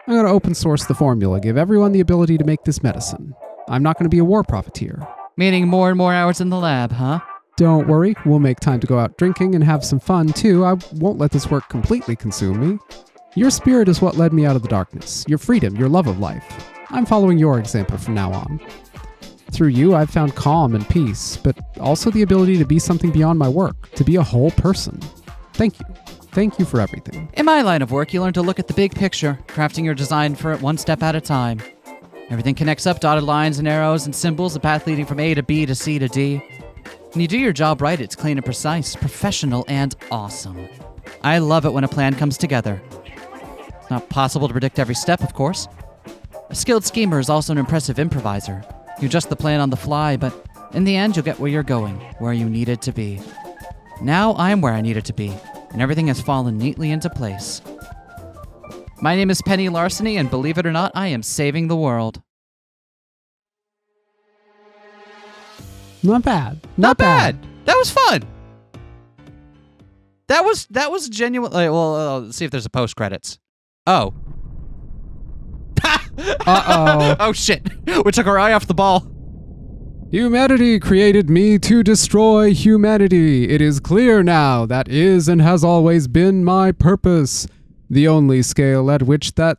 I'm going to open source the formula, give everyone the ability to make this medicine. I'm not going to be a war profiteer. Meaning more and more hours in the lab, huh? Don't worry, we'll make time to go out drinking and have some fun too. I won't let this work completely consume me. Your spirit is what led me out of the darkness. Your freedom, your love of life. I'm following your example from now on. Through you, I've found calm and peace, but also the ability to be something beyond my work, to be a whole person. Thank you. Thank you for everything. In my line of work, you learn to look at the big picture, crafting your design for it one step at a time. Everything connects up, dotted lines and arrows and symbols, a path leading from A to B to C to D. When you do your job right, it's clean and precise, professional and awesome. I love it when a plan comes together. It's not possible to predict every step, of course. A skilled schemer is also an impressive improviser. You adjust the plan on the fly, but in the end, you'll get where you're going, where you needed to be. Now I'm where I needed to be, and everything has fallen neatly into place. My name is Penny Larceny, and believe it or not, I am saving the world. Not bad. Not bad. That was fun. That was genuine. Well, let's see if there's a post credits. Oh. Uh-oh. Oh shit. We took our eye off the ball. Humanity created me to destroy humanity. It is clear now that is and has always been my purpose. The only scale at which that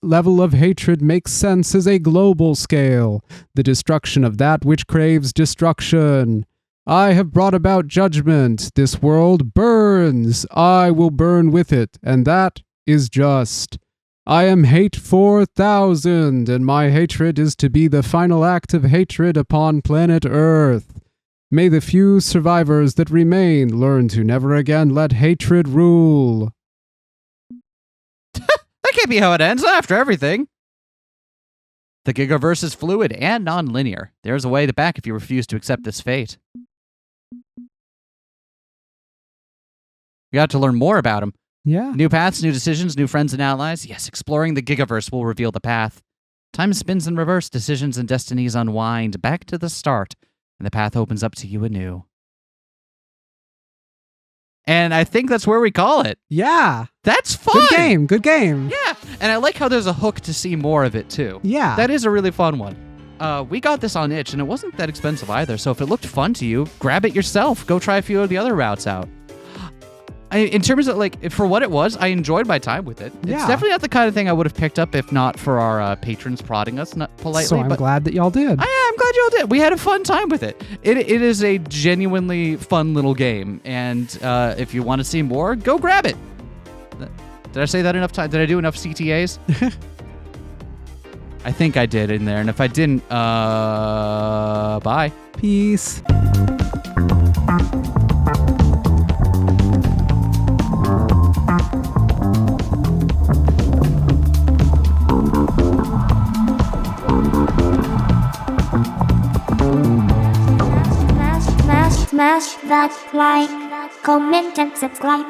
level of hatred makes sense is a global scale, the destruction of that which craves destruction. I have brought about judgment. This world burns. I will burn with it, and that is just. I am hate 4000, and my hatred is to be the final act of hatred upon planet Earth. May the few survivors that remain learn to never again let hatred rule. That can't be how it ends after everything. The Gigaverse is fluid and non-linear. There's a way back if you refuse to accept this fate. We got to learn more about him. Yeah. New paths, new decisions, new friends and allies. Yes, exploring the Gigaverse will reveal the path. Time spins in reverse, decisions and destinies unwind back to the start, and the path opens up to you anew. And I think that's where we call it. Yeah. That's fun. Good game. Yeah, and I like how there's a hook to see more of it, too. Yeah. That is a really fun one. We got this on itch, and it wasn't that expensive either, so if it looked fun to you, grab it yourself. Go try a few of the other routes out. In terms of, like, for what it was, I enjoyed my time with it. Yeah. It's definitely not the kind of thing I would have picked up if not for our patrons prodding us politely. So I'm glad that y'all did. I'm glad y'all did. We had a fun time with it. It is a genuinely fun little game, and if you want to see more, go grab it. Did I say that enough time? Did I do enough CTAs? I think I did in there, and if I didn't, bye. Peace. Smash that like, comment and subscribe.